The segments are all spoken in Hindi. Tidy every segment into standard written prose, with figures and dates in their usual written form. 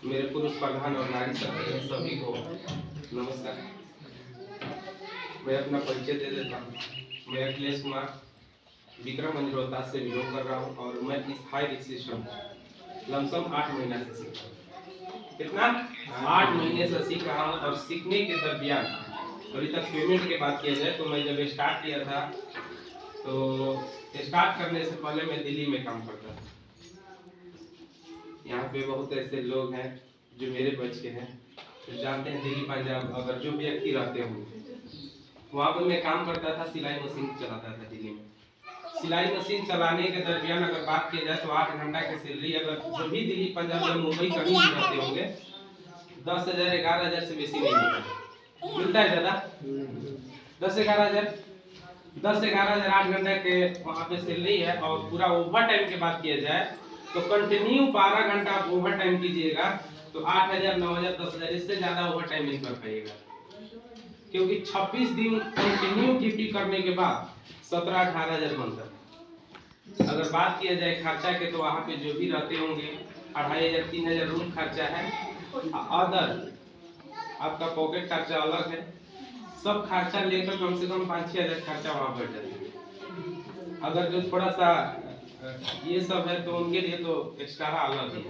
मेरे पुरुष प्रधान और नारी सभी को नमस्कार। मैं अपना परिचय दे देता हूँ। मैं अखिलेश कुमार विक्रमगंज रोहतास से बिलोंग कर रहा हूँ और मैं इस हाई रिस्क सिस्टम लमसम 8 महीना से सीख रहा हूँ। कितना 8 महीने से सीख रहा हूँ और सीखने के दरमियान अभी तक पेमेंट की बात किया जाए तो मैं जब स्टार्ट किया था तो स्टार्ट करने से पहले मैं दिल्ली में काम करता था। यहाँ पे बहुत ऐसे लोग हैं जो मेरे बच के हैं, तो जानते हैं दिल्ली पंजाब अगर जो व्यक्ति रहते होंगे वहाँ पर मैं काम करता था, सिलाई मशीन चलाता था दिल्ली में। सिलाई मशीन चलाने के दरमियान अगर बात की जाए तो 8 घंटा की सैलरी अगर जो भी दिल्ली पंजाब या मुंबई कहीं भी रहते होंगे 10,000 11,000 से बेसी नहीं मिलता है। ज़्यादा 10-11,000 8 घंटे के वहाँ पे सैलरी है। और पूरा ओवर टाइम की बात किया जाए तो कंटिन्यू 12 घंटा आप ओवर टाइम कीजिएगा तो 8,000 9,000 10,000 इससे ज़्यादा ओवर टाइम नहीं कर पाइएगा, क्योंकि 26 दिन कंटिन्यू ड्यूटी करने के बाद 17-18,000 बनता है। अगर बात किया जाए खर्चा के तो वहाँ पे जो भी रहते होंगे 2,500 3,000 रूम खर्चा है। अदर आपका पॉकेट खर्चा अलग है, सब खर्चा लेकर कम से कम 5-6 हज़ार खर्चा वहाँ बढ़ जाता है। अगर जो थोड़ा सा ये सब है तो उनके लिए तो एक्स्ट्रा अलग है।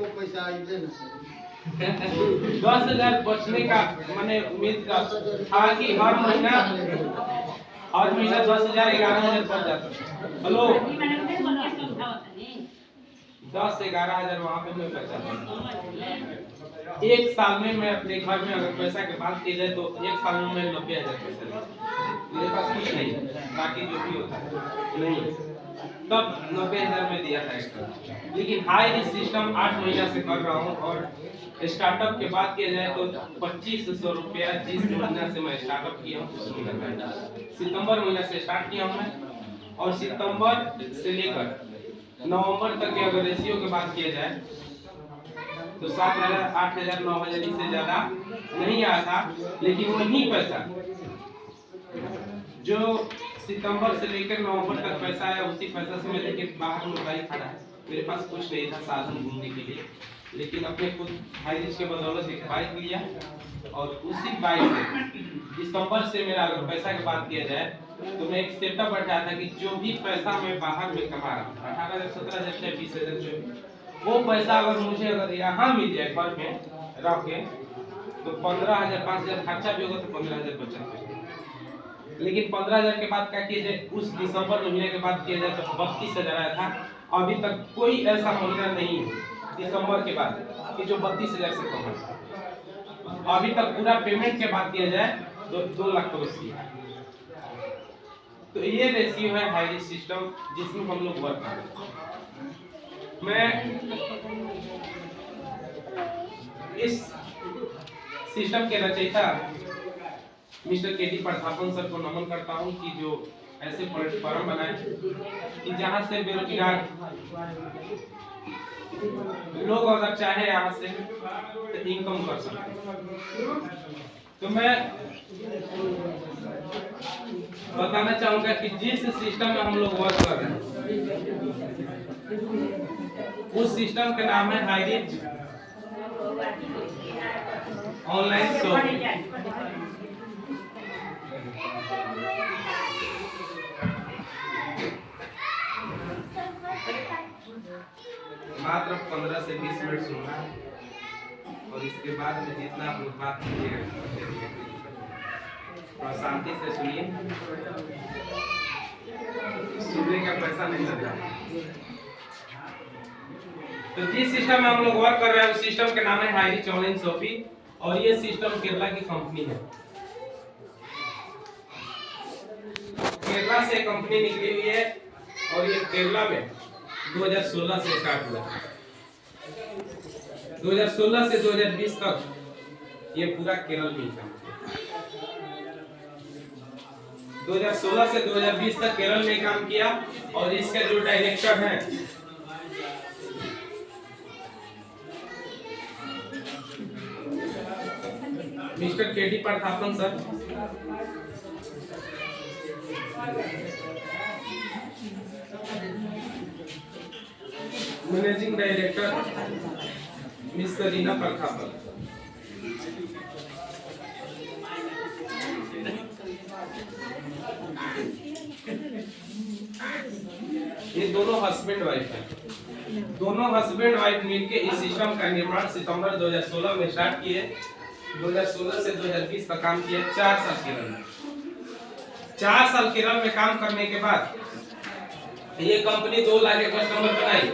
10,000 बचने का मैंने उम्मीद था कि हर महीना 10,000 11,000 बच जाता। हेलो 10-11,000 वहाँ पे मैं बचा। एक साल में मैं अपने घर में अगर पैसा की बात की जाए तो एक साल में मैं 90,000 पैसा मेरे पास कुछ नहीं है, बाकी जो भी होता है नहीं, तब 90,000 में दिया था एक्स्ट्रा। लेकिन हाई रिस्क सिस्टम 8 महीना से कर रहा हूँ और स्टार्टअप के बात किया जाए तो 2,500 रुपया जिस महीना से मैं स्टार्टअप किया हूँ सितंबर महीना से स्टार्ट किया हूँ मैं। और सितंबर से लेकर नवंबर तक के अगर रेशियो की बात किया जाए तो 7,000 8,000 9,000 इससे ज़्यादा नहीं आया था। लेकिन वही पैसा जो सितंबर से लेकर नवंबर तक पैसा आया उसी पैसा से मैं लेके बाहर में बाइक खड़ा है। मेरे पास कुछ नहीं था साधन घूमने के लिए, लेकिन अपने खुद हाई रिस्क के बदौलत एक बाइक लिया और उसी बाइक से दिसंबर से मेरा अगर पैसा की बात किया जाए तो मैं एक सेटअप बैठाया था कि जो भी पैसा मैं बाहर में कमा रहा हूँ 18,000 17,000 20,000 जो वो पैसा अगर मुझे अगर यहाँ मिल जाए घर में रह के तो 15,000 5,000 खर्चा भी होगा तो 15,000 बचत होगा। लेकिन 15,000 के बाद क्या किया जाए उस दिसंबर महीने के बाद किया जाए तो 32,000 आया था। अभी तक कोई ऐसा महीना नहीं है दिसंबर के बाद कि जो 32,000 से कम है। अभी तक पूरा पेमेंट के बाद किया जाए तो 2 लाख रुपये। तो ये रेशियो है हाई रिस्क सिस्टम जिसमें हम लोग वर्क कर रहे हैं। मैं इस सिस्टम के रचयिता mister K D Prathapan sir को नमन करता हूं कि जो ऐसे प्लेटफॉर्म बनाए कि जहां से बेरोजगार लोग अगर चाहे यहाँ से तो इनकम कर सकते। तो मैं बताना चाहूंगा कि जिस सिस्टम में हम लोग वर्क कर रहे हैं उस सिस्टम का नाम है हाई रिस्क ऑनलाइन शॉपिंग। मात्र 15 से 20 मिनट सुनना और इसके बाद में जितना आप लोग बात कीजिएगा थोड़ा शांति से सुनिए, सुनने का पैसा नहीं लगता। तो जिस सिस्टम में हम लोग वर्क कर रहे हैं उस सिस्टम का नाम है हाई रिस्क ऑनलाइन शॉपिंग और ये सिस्टम केरला की कंपनी है। केरला से कंपनी निकली हुई है और ये केरला में 2016 से स्टार्ट हुआ। 2016 से 2020 तक ये पूरा केरल में था। 2016 से 2020 तक केरल में काम किया और इसका जो डायरेक्टर है mister K D Prathapan sir. Managing director miss Kareena प्रखापल। ये दोनों हस्बैंड वाइफ है। दोनों हस्बैंड वाइफ मिलके इस सिस्टम का निर्माण सितंबर 2016 में स्टार्ट किए। 2016 से 2020 तक काम किया। 4 साल केरल में। 4 साल केरल में काम करने के बाद ये कंपनी 2 लाख के कस्टमर बनाई।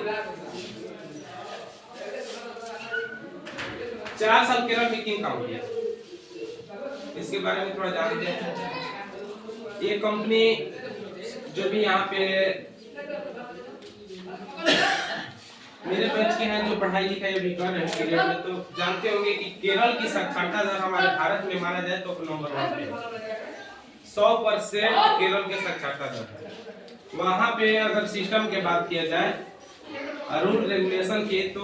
4 साल केरल में क्यों काम किया, इसके बारे में थोड़ा जानते हैं। ये कंपनी जो भी यहाँ पे मेरे बच्चे के हैं जो पढ़ाई लिखाई अभी कर रहे हैं केरल में, तो जानते होंगे कि केरल की साक्षरता दर हमारे भारत में माना जाए तो नंबर 1 पे 100% केरल के साक्षरता दर है। वहाँ पे अगर सिस्टम के बात किया जाए रूल रेगुलेशन के, तो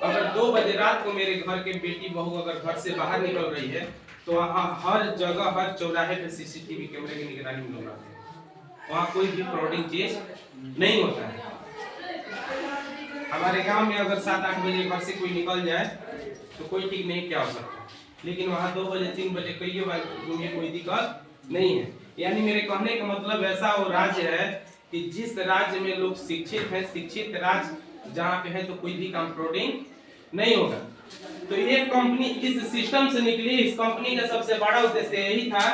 अगर 2 बजे रात को मेरे घर के बेटी बहू अगर घर से बाहर निकल रही है तो वहाँ हर जगह हर चौराहे पे सीसीटीवी कैमरे की निगरानी में होना है। वहाँ कोई भी फ्रॉडिंग चीज नहीं होता है। हमारे गांव में अगर 7-8 बजे घर से कोई निकल जाए तो कोई ठीक नहीं क्या हो सकता, लेकिन वहाँ 2 बजे 3 बजे कई बार कोई दिक्कत नहीं है। यानी मेरे कहने का मतलब ऐसा वो राज्य है कि जिस राज्य में लोग शिक्षित हैं, शिक्षित राज्य जहाँ पे है तो कोई भी काम फ्रॉडिंग नहीं होगा। तो ये कंपनी इस सिस्टम से निकली। इस कंपनी का सबसे बड़ा उद्देश्य यही था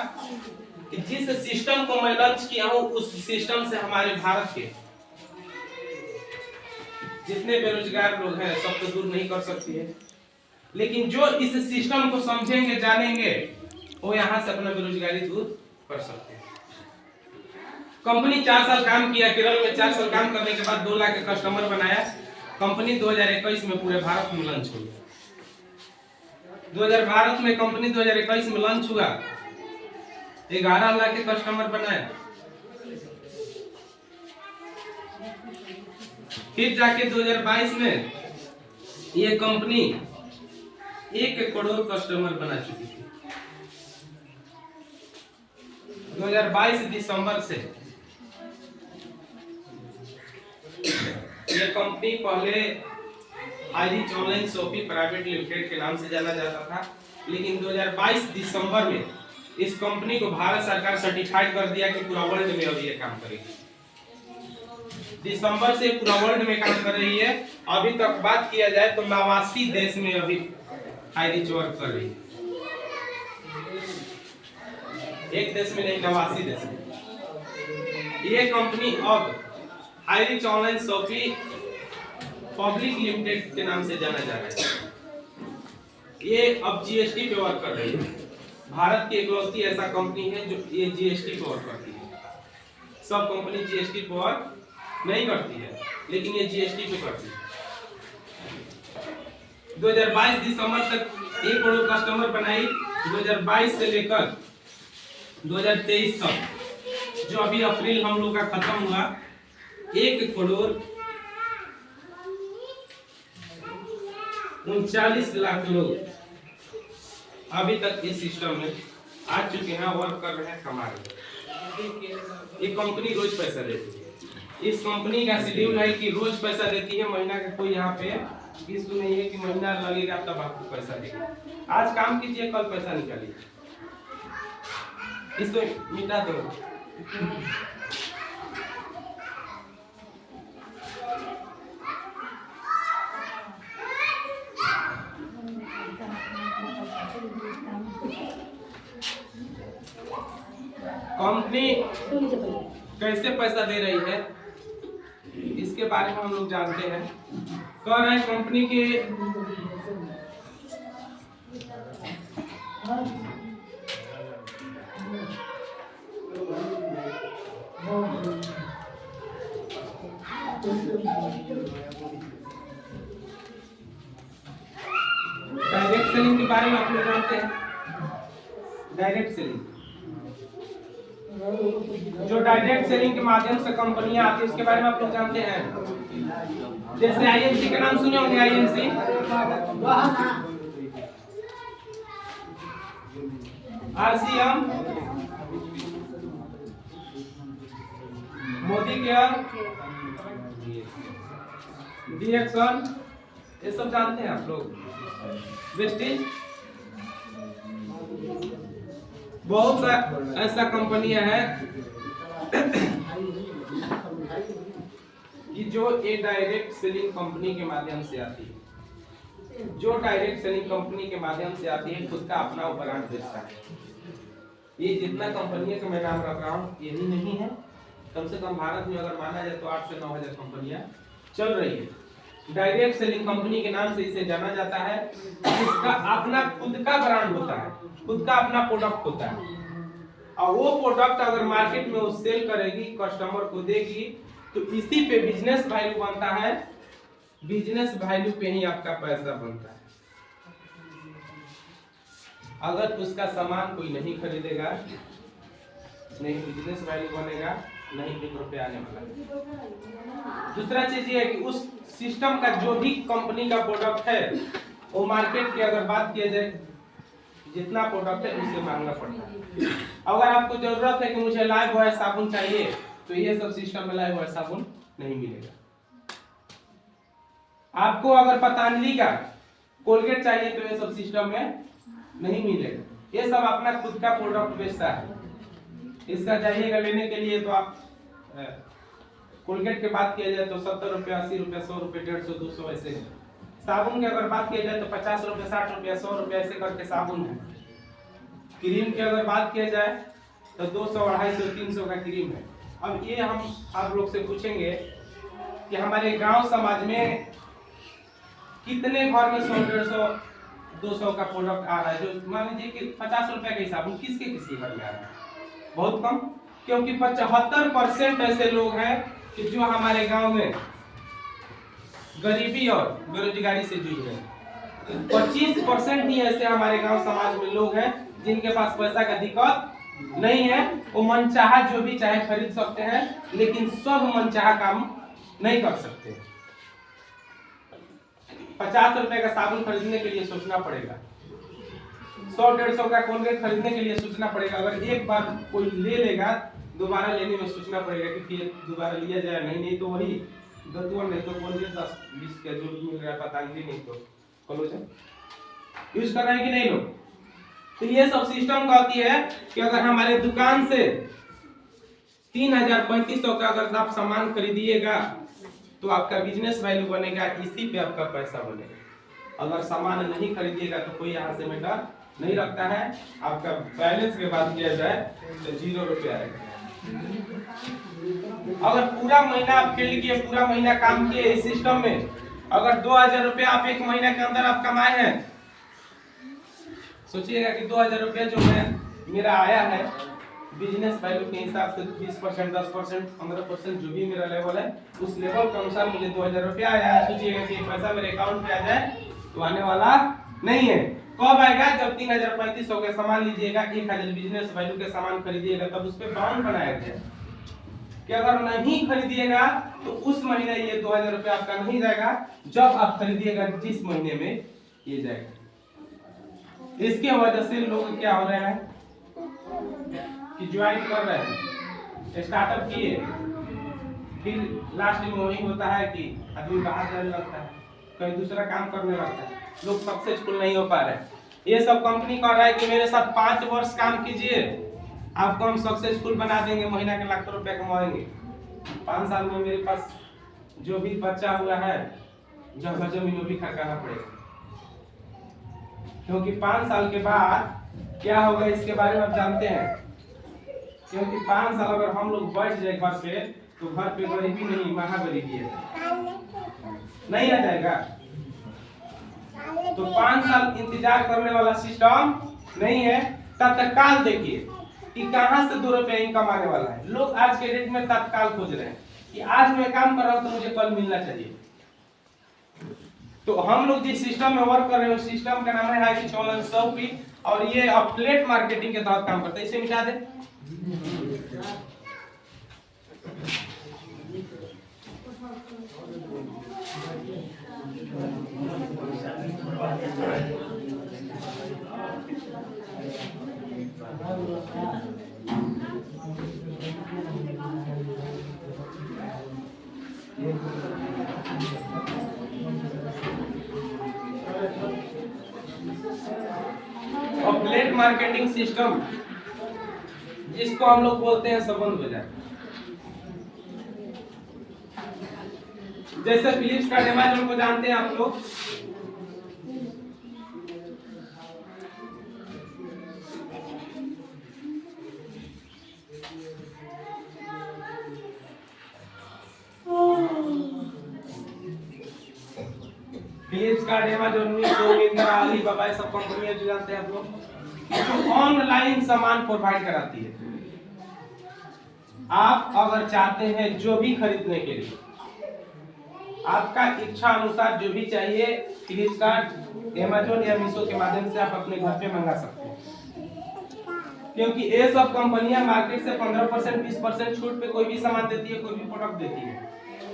कि जिस सिस्टम को मैं लॉन्च किया हूँ उस सिस्टम से हमारे भारत के जितने बेरोजगार लोग हैं सब तो दूर नहीं कर सकती है, लेकिन जो इस सिस्टम को समझेंगे जानेंगे वो यहाँ से अपना बेरोजगारी दूर कर सकते हैं। कंपनी 4 साल काम किया केरल में। 4 साल काम करने के बाद 2 लाख के कस्टमर बनाया। कंपनी 2021 में पूरे भारत में लॉन्च हुई। 2012 में कंपनी 2021 में लॉन्च हुआ। 11 लाख के कस्टमर बनाए। फिर जाके 2022 में ये कंपनी 1 करोड़ कस्टमर बना चुकी थी। 2022 दिसंबर से ये कंपनी पहले Highrich online shopping private limited के नाम से जाना जाता था, लेकिन 2022 दिसंबर में इस कंपनी को भारत सरकार सर्टिफाइड कर दिया कि पूरा वर्ल्ड में अभी ये काम करेगी। दिसंबर से पूरा वर्ल्ड में काम कर रही है। अभी तक बात किया जाए तो 89 देश में अभी हाईरिच वर्क कर रही है। एक देश में नहीं, 89 देश में। ये कंपनी अब Highrich online shopping public limited के नाम से जाना जा रहा है। ये अब जीएसटी पे वर्क कर रही है। भारत की इकलौती ऐसा कंपनी है जो ये जीएसटी पे वर्क करती है। सब कंपनी जीएसटी पे वर्क नहीं करती है, लेकिन ये जीएसटी पे करती है। 2022 दिसंबर तक 1 करोड़ कस्टमर बनाई। 2022 से लेकर 2023 तक जो अभी अप्रैल हम लोग का खत्म हुआ, 1 करोड़ 39 लाख लोग अभी तक इस सिस्टम में आ चुके हैं, वर्क कर रहे हैं, कमा रहे हैं। ये कंपनी रोज पैसा देती है। इस कंपनी का शेड्यूल है कि रोज पैसा देती है। महीना का कोई यहाँ पे इशू नहीं है कि महीना लगेगा तब आपको पैसा देगा। आज काम कीजिए, कल पैसा निकालिए। इसको मिटा दो। कंपनी कैसे पैसा दे रही है इसके बारे में हम लोग जानते हैं। कह रहे हैं कंपनी के डायरेक्ट सेलिंग के बारे में आप लोग जानते हैं। डायरेक्ट सेलिंग, जो डायरेक्ट सेलिंग के माध्यम से कंपनियां आती है उसके बारे में आप लोग जानते हैं। जैसे आईएमसी का नाम सुने होंगे। आईएमसी आरसीएम, मोदी केयर, डीएक्सन, ये सब जानते हैं आप लोग। वेस्टेज बहुत सा ऐसा कंपनियां हैं कि जो एक डायरेक्ट सेलिंग कंपनी के माध्यम से आती है, जो डायरेक्ट सेलिंग कंपनी के माध्यम से आती है, खुद का अपना ब्रांड बेचता है। ये जितना कंपनियों का मैं नाम रख रहा हूँ यही नहीं है, कम से कम भारत में अगर माना जाए तो 8 से 9 हजार कंपनियां चल रही है। डायरेक्ट सेलिंग कंपनी के नाम से इसे जाना जाता है। इसका अपना खुद का ब्रांड होता है, खुद का अपना प्रोडक्ट होता है, और वो प्रोडक्ट अगर मार्केट में वो सेल करेगी, कस्टमर को देगी, तो इसी पे बिजनेस वैल्यू बनता है। बिजनेस वैल्यू पे ही आपका पैसा बनता है। अगर उसका सामान कोई नहीं खरीदेगा, नहीं बिजनेस वैल्यू बनेगा, नहीं 1 रुपया आने वाला। दूसरा चीज ये है कि उस सिस्टम का जो भी कंपनी का प्रोडक्ट है, वो मार्केट की अगर बात किया जाए, जितना प्रोडक्ट है उससे महंगा पड़ता है। अगर आपको जरूरत है कि मुझे लाइव बॉय साबुन चाहिए, तो ये सब सिस्टम में लाइव बॉय साबुन नहीं मिलेगा। आपको अगर पतंजलि का कोलगेट चाहिए, तो ये सब सिस्टम में नहीं मिलेगा। ये सब अपना खुद का प्रोडक्ट बेचता है। इसका चाहिएगा लेने के लिए तो आप कोलगेट की बात किया जाए तो 70 रुपया, 80 रुपया, 100 रुपये, 150, 200 ऐसे। साबुन की अगर बात किया जाए तो 50 रुपये, 60 रुपया, 100 रुपया ऐसे करके साबुन है। क्रीम की अगर बात किया जाए तो 200, 250, 300 का क्रीम है। अब ये हम आप लोग से पूछेंगे कि हमारे गांव समाज में कितने घर में 100, 150, 200 का प्रोडक्ट आ रहा है, जो मान लीजिए कि 50 रुपया का साबुन किसके घर में आ रहा है? बहुत कम, क्योंकि 75% ऐसे लोग हैं कि जो हमारे गांव में गरीबी और बेरोजगारी से जूझ रहे हैं। 25% ही ऐसे हमारे गांव समाज में लोग हैं जिनके पास पैसा का दिक्कत नहीं है। वो मनचाहा जो भी चाहे खरीद सकते हैं, लेकिन सब मनचाहा काम नहीं कर सकते। 50 रुपए का साबुन खरीदने के लिए सोचना पड़ेगा, 100, 150 का कोलगेट खरीदने के लिए सोचना पड़ेगा। अगर एक बार कोई ले लेगा, दोबारा लेने में सोचना पड़ेगा कि फिर दोबारा लिया जाए, नहीं तो वही दतुआ, नहीं तो कोलगेट 10-20 का जो मिल रहा है पतंजलि, नहीं तो कोलोजन यूज कर रहे हैं कि नहीं लोग। तो ये सब सिस्टम कहती है कि अगर हमारे दुकान से 3000-3500 का अगर आप सामान खरीदिएगा तो आपका बिजनेस वैल्यू बनेगा, इसी पे आपका पैसा बनेगा। अगर सामान नहीं खरीदिएगा तो कोई यहाँ से मैटर नहीं रखता है। आपका बैलेंस के बाद किया जाए तो 0 रुपया आएगा। अगर पूरा महीना आप फील्ड किए, पूरा महीना काम किए इस सिस्टम में, अगर 2000 रुपया आप 1 महीने के अंदर आप कमाए हैं, सोचिएगा कि 2000 रुपया जो है मेरा आया है, बिजनेस वैल्यू के हिसाब से 20%, 10%, 15% जो भी मेरा लेवल है, उस लेवल के अनुसार मुझे 2000 रुपया आया है। सोचिएगा कि पैसा मेरे अकाउंट पे आ जाए तो आने वाला नहीं है। कब आएगा? जब 3000-3500 के सामान लीजिएगा, 1000 बिजनेस वैल्यू के सामान खरीदिएगा, तब उस पे बाउंड बनाया गया कि अगर नहीं खरीदिएगा तो उस महीने ये 2000 रुपया आपका नहीं जाएगा, जब आप खरीदिएगा जिस महीने में ये जाएगा। इसके वजह से लोग क्या हो रहे हैं कि ज्वाइन कर रहे हैं, स्टार्टअप किए, फिर लास्ट में वही होता है कि आदमी बाहर जाने लगता है, कहीं दूसरा काम करने लगता है, लोग सक्सेसफुल नहीं हो पा रहे हैं। ये सब कंपनी कह रहा है कि मेरे साथ 5 वर्ष काम कीजिए, आपको हम सक्सेसफुल बना देंगे, महीना के लाख रुपए कमाएंगे। 5 साल में मेरे पास जो भी बचा हुआ है जगह जमीन वो भी खरीदना पड़ेगा, क्योंकि 5 साल के बाद क्या होगा इसके बारे में आप जानते हैं। क्योंकि 5 साल अगर हम लोग बैठ जाए घर पे, तो घर पे गरीबी नहीं, महागरीबी है, नहीं आ जाएगा। तो 5 साल इंतजार करने वाला सिस्टम नहीं है। तत्काल देखिए कि कहां से 2 रुपया इनकम आने वाला है। लोग आज के डेट में तत्काल खोज रहे हैं कि आज मैं काम कर रहा हूं तो मुझे कल मिलना चाहिए। तो हम लोग जिस सिस्टम में वर्क कर रहे हैं उस सिस्टम का नाम है हाई पिच ऑनलाइन शॉपिंग, और ये अपलेट मार्केटिंग के तहत काम करता है। इसे मिटा दे। मार्केटिंग सिस्टम जिसको हम लोग बोलते हैं संबंध बाजार। जैसे फिलिप्स का अमेज़न को जानते हैं आप लोग, फिलिप्स का अमेज़न, मीशो, मिंत्रा, अलीबाबा, सब कंपनियां जो जानते हैं आप लोग, ऑनलाइन सामान प्रोवाइड कराती है। आप अगर चाहते हैं जो भी खरीदने के लिए, आपका इच्छा अनुसार जो भी चाहिए, फ्लिपकार्ट, अमेज़न या मीशो के माध्यम से आप अपने घर पे मंगा सकते हैं। क्योंकि ये सब कंपनियां मार्केट से 15% 20% छूट पे कोई भी सामान देती है, कोई भी प्रोडक्ट देती है।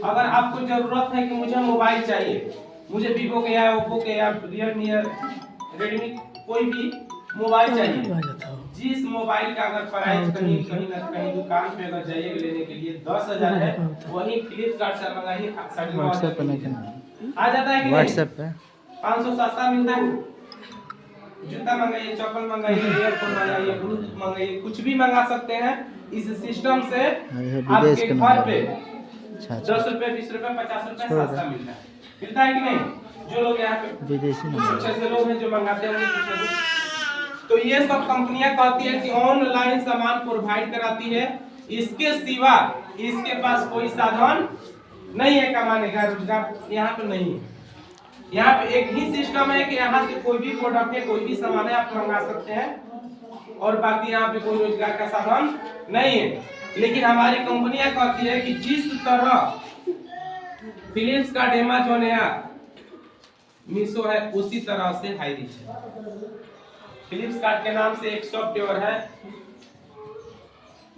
अगर आपको जरूरत है कि मुझे मोबाइल चाहिए, मुझे वीवो के या ओप्पो के या रियलमी या रेडमी कोई भी मोबाइल चाहिए, जिस मोबाइल का अगर प्राइस कहीं दुकान पे अगर जाइए लेने के लिए 10,000 है, वही फ्लिपकार्ट से मंगाइए, व्हाट्सएप पे नहीं आ जाता है कि व्हाट्सएप पे 500 सस्ता मिलता है। जूता मंगाइए, चप्पल मंगाइए, ईयरफोन मंगाइए, ब्लूटूथ मंगाइए, कुछ भी मंगा सकते हैं इस सिस्टम से। आपके घर पे 10 रुपए, 20 रुपए, 50 रुपए सस्ता मिलता है कि नहीं? जो लोग यहाँ पे अच्छे से लोग हैं जो मंगाते हैं, तो ये सब कंपनियां कहती है कि ऑनलाइन सामान प्रोवाइड कराती है, इसके सिवा इसके पास कोई साधन नहीं है कमाने का, रोजगार यहाँ पे नहीं है। यहाँ पे एक ही सिस्टम है कि यहाँ से कोई भी प्रोडक्ट है, कोई भी सामान है, आप मंगा सकते हैं, और बाकी यहाँ पे कोई रोजगार का साधन नहीं है। लेकिन हमारी कंपनियां कहती है कि जिस तरह फ्लिपकार्ट, अमेज़न या मीशो है, उसी तरह से हाई रीच है। फ्लिपकार्ट के नाम से एक सॉफ्टवेयर है,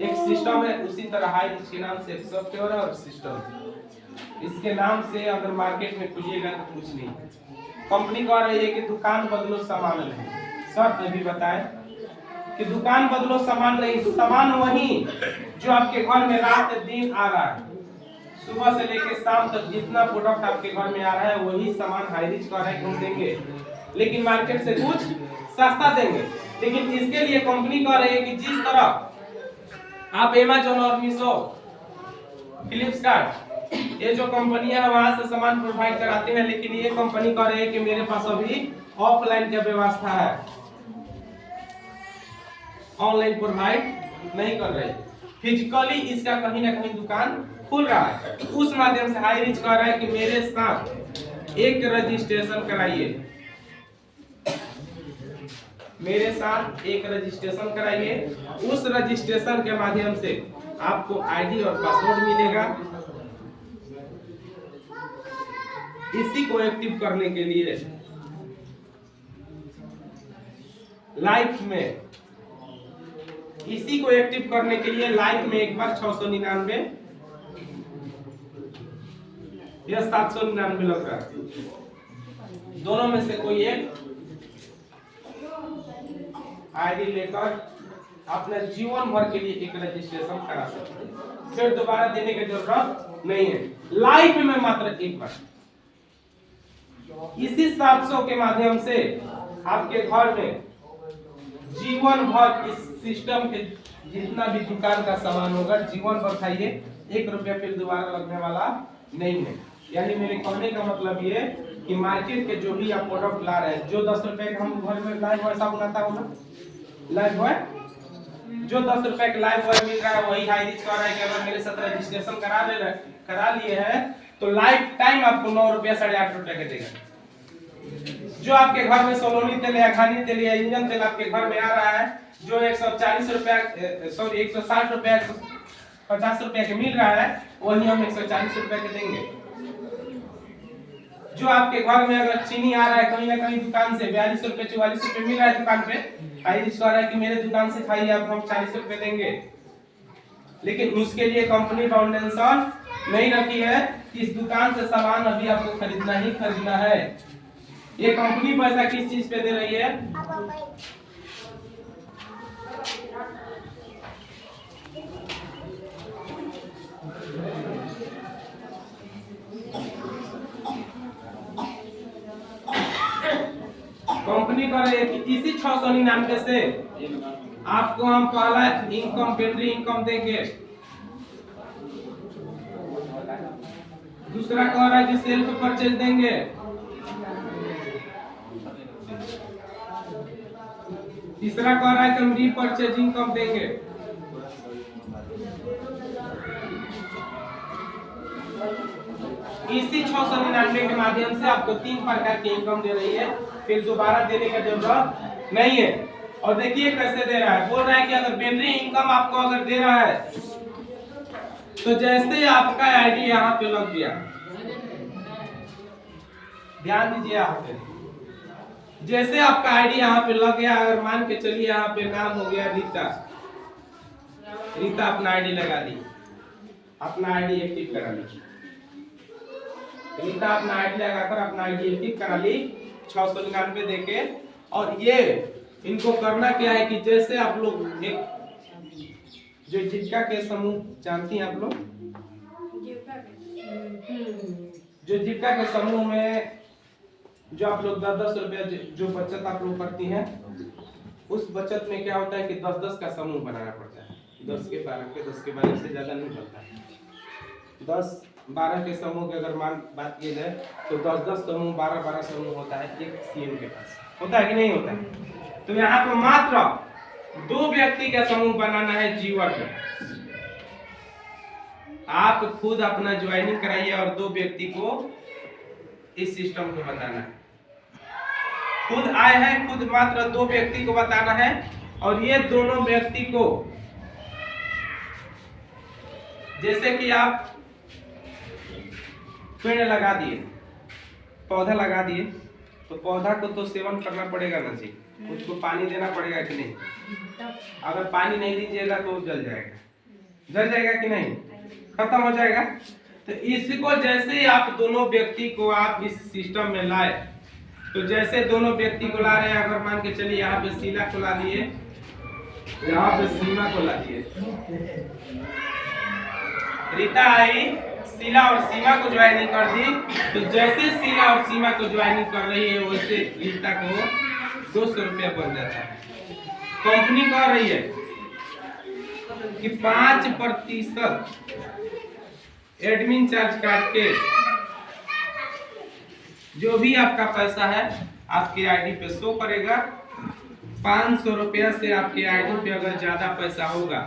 एक सिस्टम है, उसी तरह हाई रीच के नाम से एक सॉफ्टवेयर है और सिस्टम है। इसके नाम से अगर मार्केट में खुलिएगा तो कुछ नहीं। कंपनी कह रही है कि दुकान बदलो सामान नहीं। शर्त भी बताए कि दुकान बदलो सामान नहीं, सामान वही जो आपके घर में रात दिन आ रहा है, सुबह से लेकर शाम तक जितना प्रोडक्ट आपके घर में आ रहा है वही सामान हाई रीच कह रहा है हम देंगे, लेकिन मार्केट से कुछ सस्ता देंगे। लेकिन इसके लिए कंपनी कह रही है कि जिस तरह आप अमेज़न और मीशो, फ्लिपकार्ट, ये जो कंपनियां वहां से सामान प्रोवाइड कराते हैं, लेकिन ये कंपनी कह रही है कि मेरे पास अभी ऑफलाइन की व्यवस्था है, ऑनलाइन प्रोवाइड नहीं कर रहे। फिजिकली इसका कहीं ना कहीं दुकान खुल रहा है, उस माध्यम से हाई रीच कह रहा है कि मेरे साथ एक रजिस्ट्रेशन कराइए, मेरे साथ एक रजिस्ट्रेशन कराइए। उस रजिस्ट्रेशन के माध्यम से आपको आईडी और पासवर्ड मिलेगा। इसी को एक्टिव करने के लिए लाइफ में, इसी को एक्टिव करने के लिए लाइफ में एक बार 699 या 799 लग रहा है, दोनों में से कोई एक आईडी लेकर अपने जीवन भर के लिए एक रजिस्ट्रेशन करा सकते हैं, फिर दोबारा देने की जरूरत नहीं है। लाइफ में मात्र एक बार इसी 700 के माध्यम से आपके घर में जीवन भर इस सिस्टम के जितना भी दुकान का सामान होगा जीवन भर खाइए, 1 रुपया फिर दोबारा लगने वाला नहीं है। यानी मेरे कहने का मतलब ये कि मार्केट के जो भी आप प्रोडक्ट ला रहे हैं, जो 10 रुपए का हम घर में लाइव बॉय साबुन आता होगा, लाइव बॉय जो 10 रुपए का लाइव बॉय मिल रहा है, वही हाई रीच कर रहा है कि अगर मेरे साथ रजिस्ट्रेशन करा लिए हैं तो लाइफ टाइम आपको 9 रुपया 8.5 रुपया के देगा। जो आपके घर में सोलोनी तेल या खानी तेल या इंजन तेल आपके घर में आ रहा है, जो 140 रुपया, सॉरी 160 रुपया 150 रुपया के मिल रहा है, वही हम 140 रुपया के देंगे। जो आपके घर में अगर चीनी आ रहा है कहीं ना कहीं दुकान से 42 रुपए 44 रुपए मिल रहा है दुकान पे, हाईरिच कह रहा है कि मेरे दुकान से खाइए आप, हम 40 रुपए देंगे। लेकिन उसके लिए कंपनी फाउंडेशन नहीं रखी है, इस दुकान से सामान अभी आपको खरीदना ही खरीदना है। ये कंपनी पैसा किस चीज पे दे रही है? कंपनी कर रही है कि इसी 699 से आपको हम पहला इनकम पेंट्री इनकम देंगे। दूसरा कह रहा है कि सेल्फ परचेज देंगे। तीसरा कह रहा है कि हम रीपरचेज इनकम देंगे। इसी 699 के माध्यम से आपको 3 प्रकार की इनकम दे रही है, फिर दोबारा देने का जरूरत नहीं है। और देखिए कैसे दे रहा है, बोल रहा है कि अगर पेंट्री इनकम आपको अगर दे रहा है तो जैसे आपका आईडी यहाँ पे लग गया, ध्यान दीजिए यहाँ पे, जैसे आपका आईडी यहाँ पे लग गया, अगर मान के चलिए यहाँ पे नाम हो गया रीता, रीता अपना आईडी लगा दी, अपना आईडी एक्टिव करा ली, रीता अपना आईडी लगाकर अपना आईडी एक्टिव करा ली 699 देके। और ये इनको करना क्या है कि जैसे आप लोग एक जो जीविका के समूह जानती हैं आप लोग, जो जीविका के समूह में जो आप लोग 10-10 रुपया जो बचत आप लोग करती हैं, उस बचत में क्या होता है कि 10-10 का समूह बनाना पड़ता है। 10 के 12 के 10 के 12 से ज्यादा नहीं बनता। 10-12 के समूह की अगर बात की जाए तो 10-10 समूह 12-12 समूह होता है एक सीएम के पास, होता है कि नहीं होता है? तो यहाँ पर मात्र 2 व्यक्ति का समूह बनाना है जीवन में। आप खुद अपना ज्वाइनिंग कराइए और 2 व्यक्ति को इस सिस्टम को बताना है। खुद आए हैं, खुद मात्र 2 व्यक्ति को बताना है और ये दोनों व्यक्ति को, जैसे कि आप पेड़ लगा दिए, पौधा लगा दिए, तो पौधा को तो सेवन करना पड़ेगा ना जी, उसको पानी देना पड़ेगा कि नहीं? अगर पानी नहीं दीजिएगा तो जल जाएगा, जल जाएगा कि नहीं, खत्म हो जाएगा। तो इसको जैसे ही आप दोनों व्यक्ति को आप इस सिस्टम में लाए, तो जैसे दोनों व्यक्ति को ला रहे हैं, अगर मान के चलिए यहाँ पे शीला को ला दिए, यहाँ पे सीमा को ला दिए, रीता आई, शीला और सीमा को ज्वाइनिंग कर दी, तो जैसे शीला और सीमा को ज्वाइनिंग कर रही है वैसे रीता को 200 रुपया बन जाता है। कंपनी कह रही है कि 5% एडमिन चार्ज काट के जो भी आपका पैसा है आपके आईडी पे शो करेगा। 500 रुपया से आपके आईडी पे अगर ज्यादा पैसा होगा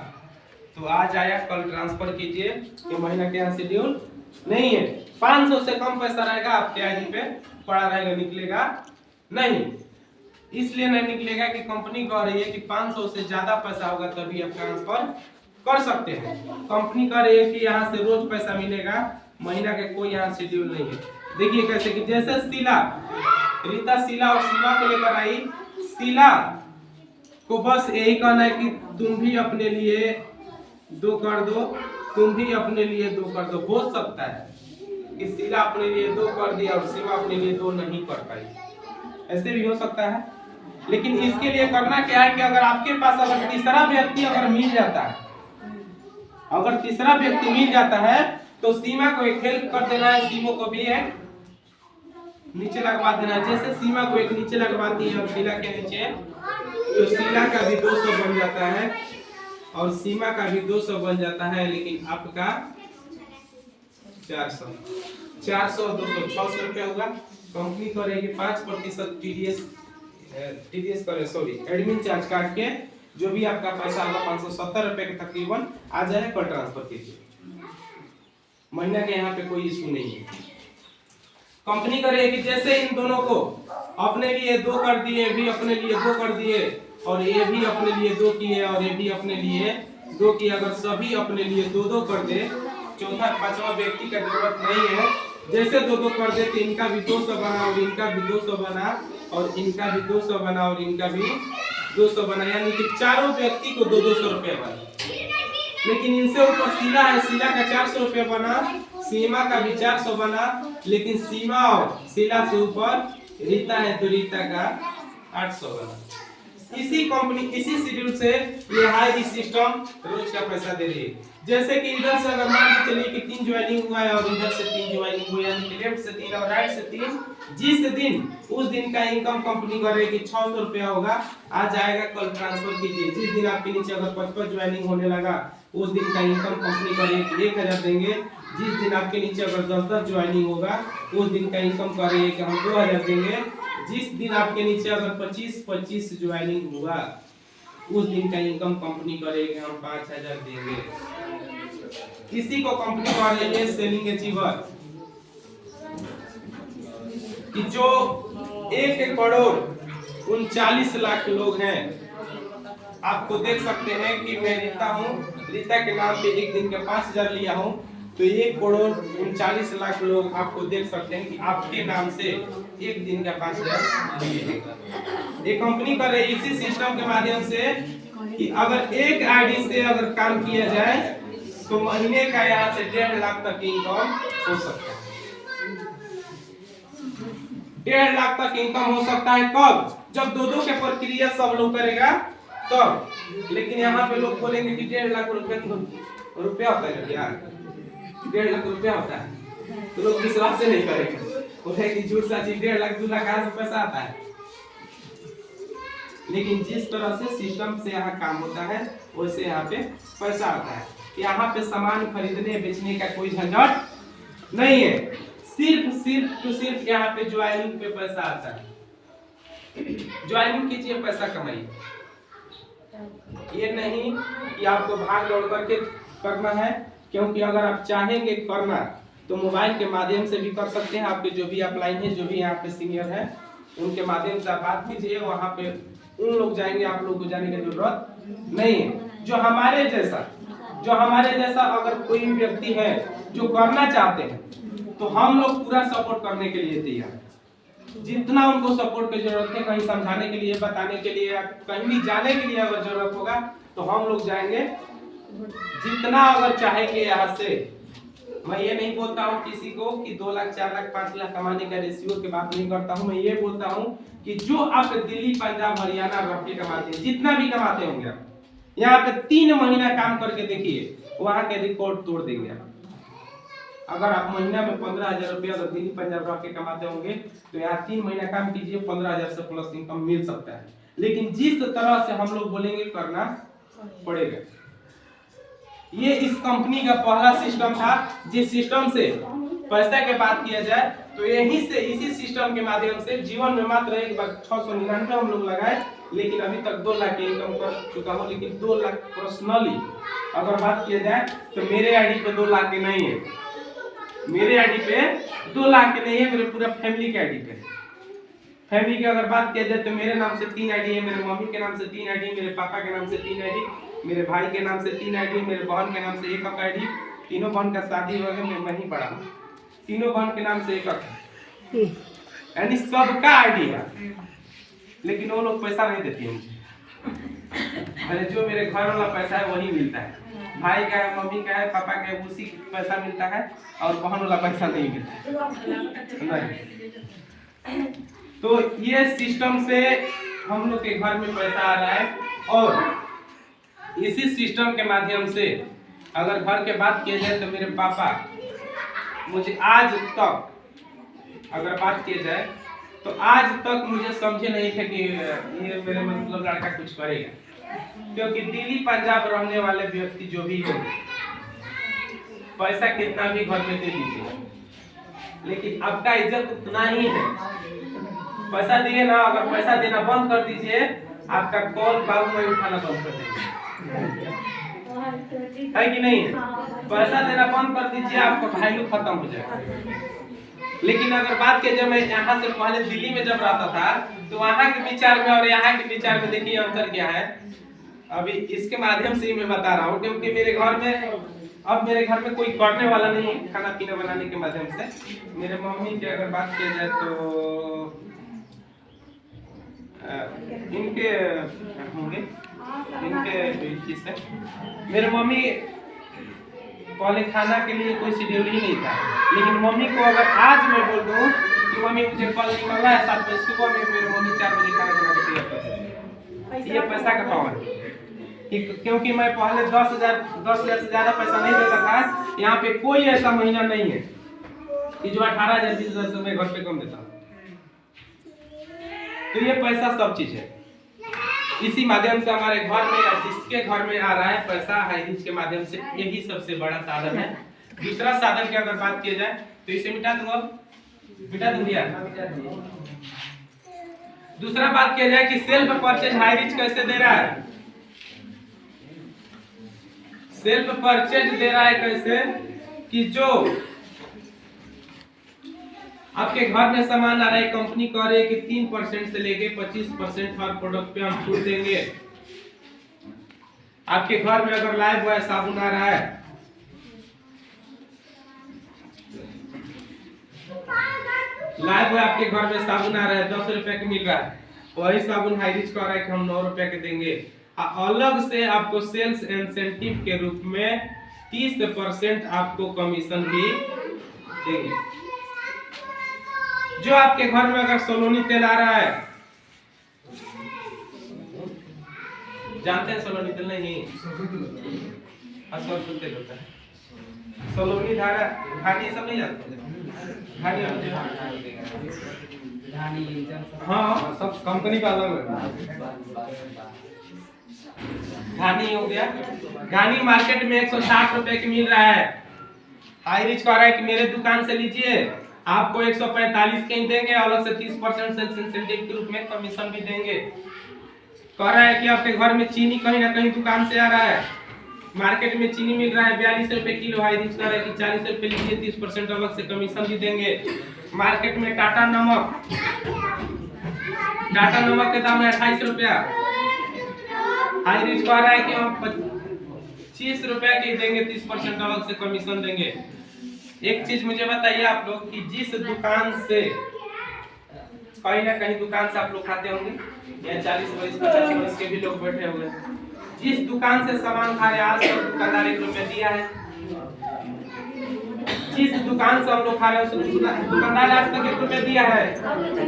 तो आज आया कल ट्रांसफर कीजिए, ये महीना के यहाँ शेड्यूल नहीं है। 500 से कम पैसा रहेगा आपके आईडी पे पड़ा रहेगा, निकलेगा नहीं। इसलिए नहीं निकलेगा कि कंपनी कह रही है कि 500 से ज्यादा पैसा होगा तभी आप ट्रांसफर कर सकते हैं। कंपनी कह रही है कि यहाँ से रोज पैसा मिलेगा, महीना के कोई यहाँ शेड्यूल नहीं है। देखिए कैसे कि जैसे शीला, रीता शीला और सीमा को लेकर आई, शीला को बस यही कहना है कि तुम भी अपने लिए 2 कर दो, तुम भी अपने लिए 2 कर दो। हो सकता है कि शीला अपने लिए 2 कर दिया और सीमा अपने लिए 2 नहीं कर पाई, ऐसे भी हो सकता है। लेकिन इसके लिए करना क्या है कि अगर आपके पास अगर तीसरा व्यक्ति अगर मिल जाता है, अगर तीसरा व्यक्ति मिल जाता है तो सीमा को एक हेल्प कर देना है, सीमा को भी एक नीचे लगवा देना है। जैसे सीमा को एक नीचे लगवाती है और शीला के नीचे, तो शीला का भी 200 बन जाता है और सीमा का भी 200 बन जाता है। लेकिन आपका 400 और 200 600 रुपया होगा। कंपनी करेगी 5% टीडीएस करे, सॉरी एडमिन चार्ज काट के जो भी आपका पैसा होगा 570 रुपए के तकरीबन आ जाए, कल ट्रांसफर कीजिए। महीना के यहाँ पे कोई इशू नहीं है। कंपनी करेगी जैसे इन दोनों को अपने लिए 2 कर दिए, भी अपने लिए 2 कर दिए और ये भी अपने लिए 2 किए और ये भी अपने लिए 2 किए। अगर सभी अपने लिए 2-2 कर दे, चौथा 5वां व्यक्ति का जरूरत नहीं है। जैसे 2-2 कर दे तो इनका भी 200 बना और इनका भी 200 बना और इनका भी 200 बना और इनका भी 200 बना, यानी कि चारों व्यक्ति को 200 रुपया बना। लेकिन इनसे ऊपर शीला है, शीला का 400 रुपया बना, सीमा का भी 400 बना। लेकिन सीमा और शीला से ऊपर रीता है तो रीता का 800 बना। इसी कंपनी इसी शेड्यूल से ये हाई सिस्टम रोज का पैसा दे रही है। जैसे कि इधर से अगर मान के चलिए कि 3 ज्वाइनिंग हुआ है और इधर से 3 ज्वाइनिंग हुआ, यानी कि लेफ्ट से 3 और राइट से 3, जिस दिन उस दिन का इनकम कंपनी करेगी 600 रुपया होगा, आज आएगा कल ट्रांसफर कीजिए। जिस दिन आपके नीचे अगर 55 ज्वाइनिंग होने लगा उस दिन का इनकम कंपनी करेगी 1000 देंगे। जिस दिन आपके नीचे अगर 10 ज्वाइनिंग होगा उस दिन का इनकम करेगी कि हम 2000 देंगे। जिस दिन आपके नीचे अगर 25 ज्वाइनिंग हुआ उस दिन का इनकम कंपनी करेगी हम 5000 देंगे। इसी को कंपनी कह रही है सेलिंग अचीवर, कि जो 1 करोड़ 39 लाख लोग हैं। आपको देख सकते हैं कि मैं रीता हूँ, रीता के नाम पे एक दिन के 5000 लिया हूँ, तो 1 करोड़ 39 लाख लोग आपको देख सकते हैं कि आपके नाम से एक दिन का 5000 लिए। ये कंपनी कर रही है इसी सिस्टम के माध्यम से कि अगर एक आईडी से अगर काम किया जाए तो महीने का यहाँ से 1.5 लाख तक की इनकम हो सकता है। 1.5 लाख तक इनकम हो सकता है कब? जब दो के प्रक्रिया सब लोग करेगा तब। लेकिन यहाँ पे लोग बोलेंगे कि 1.5 लाख रुपया होता है यार, 1.5 लाख रुपया होता है, तो लोग विश्वास से नहीं करेंगे, बोलेंगे कि झूठ सच 1.5 लाख 2 लाख कहाँ से पैसा आता है। लेकिन जिस तरह से सिस्टम से यहाँ काम होता है वैसे यहाँ पे पैसा आता है। यहाँ पे सामान खरीदने बेचने का कोई झंझट नहीं है, सिर्फ यहाँ पे ज्वाइनिंग पे पैसा आता है। ज्वाइनिंग कीजिए, पैसा कमाइए। ये नहीं कि आपको भाग दौड़ करके करना है, क्योंकि अगर आप चाहेंगे करना तो मोबाइल के माध्यम से भी कर सकते हैं। आपके जो भी अपलाइन है, जो भी यहाँ पे सीनियर है, उनके माध्यम से आप बात कीजिए, वहाँ पे उन लोग जाएंगे, आप लोग को जाने की जरूरत नहीं है। जो हमारे जैसा अगर कोई व्यक्ति है जो करना चाहते हैं तो हम लोग पूरा सपोर्ट करने के लिए तैयार हैं। जितना उनको सपोर्ट की जरूरत है, कहीं समझाने के लिए, बताने के लिए, कहीं भी जाने के लिए अगर जरूरत होगा तो हम लोग जाएंगे। जितना अगर चाहेंगे यहाँ से, मैं ये नहीं बोलता हूँ किसी को कि 2 लाख 4 लाख 5 लाख कमाने का रेशियो की बात नहीं करता हूँ। मैं ये बोलता हूँ कि जो आप दिल्ली पंजाब हरियाणा रह के कमाते हैं, जितना भी कमाते होंगे आप, यहाँ पे 3 महीना काम करके देखिए, वहाँ के रिकॉर्ड तोड़ देंगे आप। अगर आप महीना में 15,000 रुपया दिल्ली पंजाब रह के कमाते होंगे तो यहाँ 3 महीना काम कीजिए, 15,000 से प्लस इनकम मिल सकता है। लेकिन जिस तरह से हम लोग बोलेंगे करना पड़ेगा। ये इस कंपनी का पहला सिस्टम था। जिस सिस्टम से पैसा के बात किया जाए तो यही से इसी सिस्टम के माध्यम से जीवन में मात्र एक बार 699 हम लोग लगाए, लेकिन अभी तक 2 लाख की इनकम कर चुका हूँ। लेकिन 2 लाख पर्सनली अगर बात किया जाए तो मेरे आईडी पे 2 लाख के नहीं है, मेरे आईडी पे 2 लाख के नहीं है, मेरे पूरा फैमिली के आईडी पे। फैमिली की अगर बात किया जाए तो मेरे नाम से 3 आईडी है, मेरे मम्मी के नाम से 3 आईडी, मेरे पापा के नाम से 3 आईडी, मेरे भाई के नाम से 3 आईडी, मेरे बहन के नाम से 1 आईडी। तीनों बहन का शादी हो गया, मैं ही पढ़ा हूँ, तीनों बहन के नाम से 1 है, यानी सबका आईडी है। लेकिन वो लोग पैसा नहीं देते मुझे, जो मेरे घर वाला पैसा है वही मिलता है। भाई का है, मम्मी का है, पापा का है, उसी पैसा मिलता है, और बहन वाला पैसा नहीं मिलता नहीं। तो ये सिस्टम से हम लोग के घर में पैसा आ रहा है, और इसी सिस्टम के माध्यम से अगर घर के बात किया जाए तो मेरे पापा मुझे आज तक, अगर बात किया जाए तो आज तक मुझे समझे नहीं थे कि ये मेरे मतलब लड़का कुछ करेगा। क्योंकि दिल्ली पंजाब रहने वाले व्यक्ति जो भी हो, पैसा कितना भी घर में दे दीजिए, लेकिन आपका इज्जत उतना ही है। पैसा दिए ना, अगर पैसा देना बंद कर दीजिए, आपका कॉल बाबू में उठाना बंद कर देंगे, है कि नहीं? पैसा देना बंद कर दीजिए, आपका वैल्यू खत्म हो जाएगा। लेकिन अगर बात किया जाए, मैं यहाँ से पहले दिल्ली में जब रहता था तो वहाँ के विचार में और यहाँ के विचार में देखिए अंतर क्या है। अभी इसके माध्यम से ही मैं बता रहा हूँ, क्योंकि मेरे घर में कोई करने वाला नहीं है खाना पीना बनाने के माध्यम से। मेरे मम्मी की अगर बात किया जाए तो इनके होंगे, इनके से मेरे मम्मी पहले खाना के लिए कोई शेड्यूल ही नहीं था। लेकिन मम्मी को अगर आज मैं बोल दूं कि मम्मी मुझे कल निकलना है 7 बजे सुबह में, मेरे मम्मी 4 बजे खाना बना के तैयार कर देती है। ये पैसा का पावर है। क्योंकि मैं पहले 10,000 से ज्यादा पैसा नहीं देता था, यहाँ पे कोई ऐसा महीना नहीं है कि जो 18,000 20,000 से मैं घर पे कम देता हूँ। तो ये पैसा सब चीज है। इसी माध्यम से हमारे घर में या जिसके घर में आ रहा है पैसा हाइरिच के माध्यम से, यही सबसे बड़ा साधन है। दूसरा साधन की अगर बात की जाए तो इसे मिटा दूंगा, मिटा दूंगा। दूसरा बात किया जाए कि सेल्फ परचेज हाइरिच कैसे दे रहा है। सेल्फ परचेज दे रहा है कैसे कि जो आपके घर में सामान आ रहा है, कंपनी कह रही है कि 3% से लेके 25% हर प्रोडक्ट पे हम छूट देंगे। आपके घर में अगर लाइफ बॉय साबुन आ रहा है, लाइफ बॉय आपके घर में साबुन आ रहा है 10 रुपए का मिल रहा है, वही साबुन हाइरिच कह रहा है कि हम 9 रुपए के देंगे। अलग से आपको सेल्स इंसेंटिव के रूप में 30% आपको कमीशन भी देंगे। जो आपके घर में अगर सोलोनी तेल आ रहा है, जानते हैं सोलोनी तेल नहीं, सरसों तेल होता है, सोलोनी धारा घाटी सब नहीं जानते, हाँ सब कंपनी का अलग है। घानी हो गया, घानी मार्केट में 160 रुपए की मिल रहा है। हाइरिच कह रहा है कि मेरे दुकान से लीजिए, आपको 145 के ही देंगे, अलग से 30% सेल्स इंसेंटिव के रूप में कमीशन भी देंगे। कह रहा है कि आपके घर में चीनी कहीं ना कहीं दुकान से आ रहा है, मार्केट में चीनी मिल रहा है 42 रुपए किलो, हाइरिच कह रहा है कि 40 रुपए लीजिए, 30% अलग से कमीशन भी देंगे। मार्केट में टाटा नमक के दाम है 28 रुपया, हाइरिच कह रहा है कि हम 25 रुपए के देंगे, 30% अलग से कमीशन देंगे। एक चीज मुझे बताइए आप लोग कि जिस दुकान से कहीं ना कहीं दुकान से आप लोग खाते होंगे, या 40 वर्ष 50 वर्ष के भी लोग बैठे हुए, जिस दुकान से सामान खा रहे आज तक दुकानदार 1 रुपया दिया है? जिस दुकान से हम लोग खा रहे हैं उस दुकानदार आज तक 1 रुपया दिया है?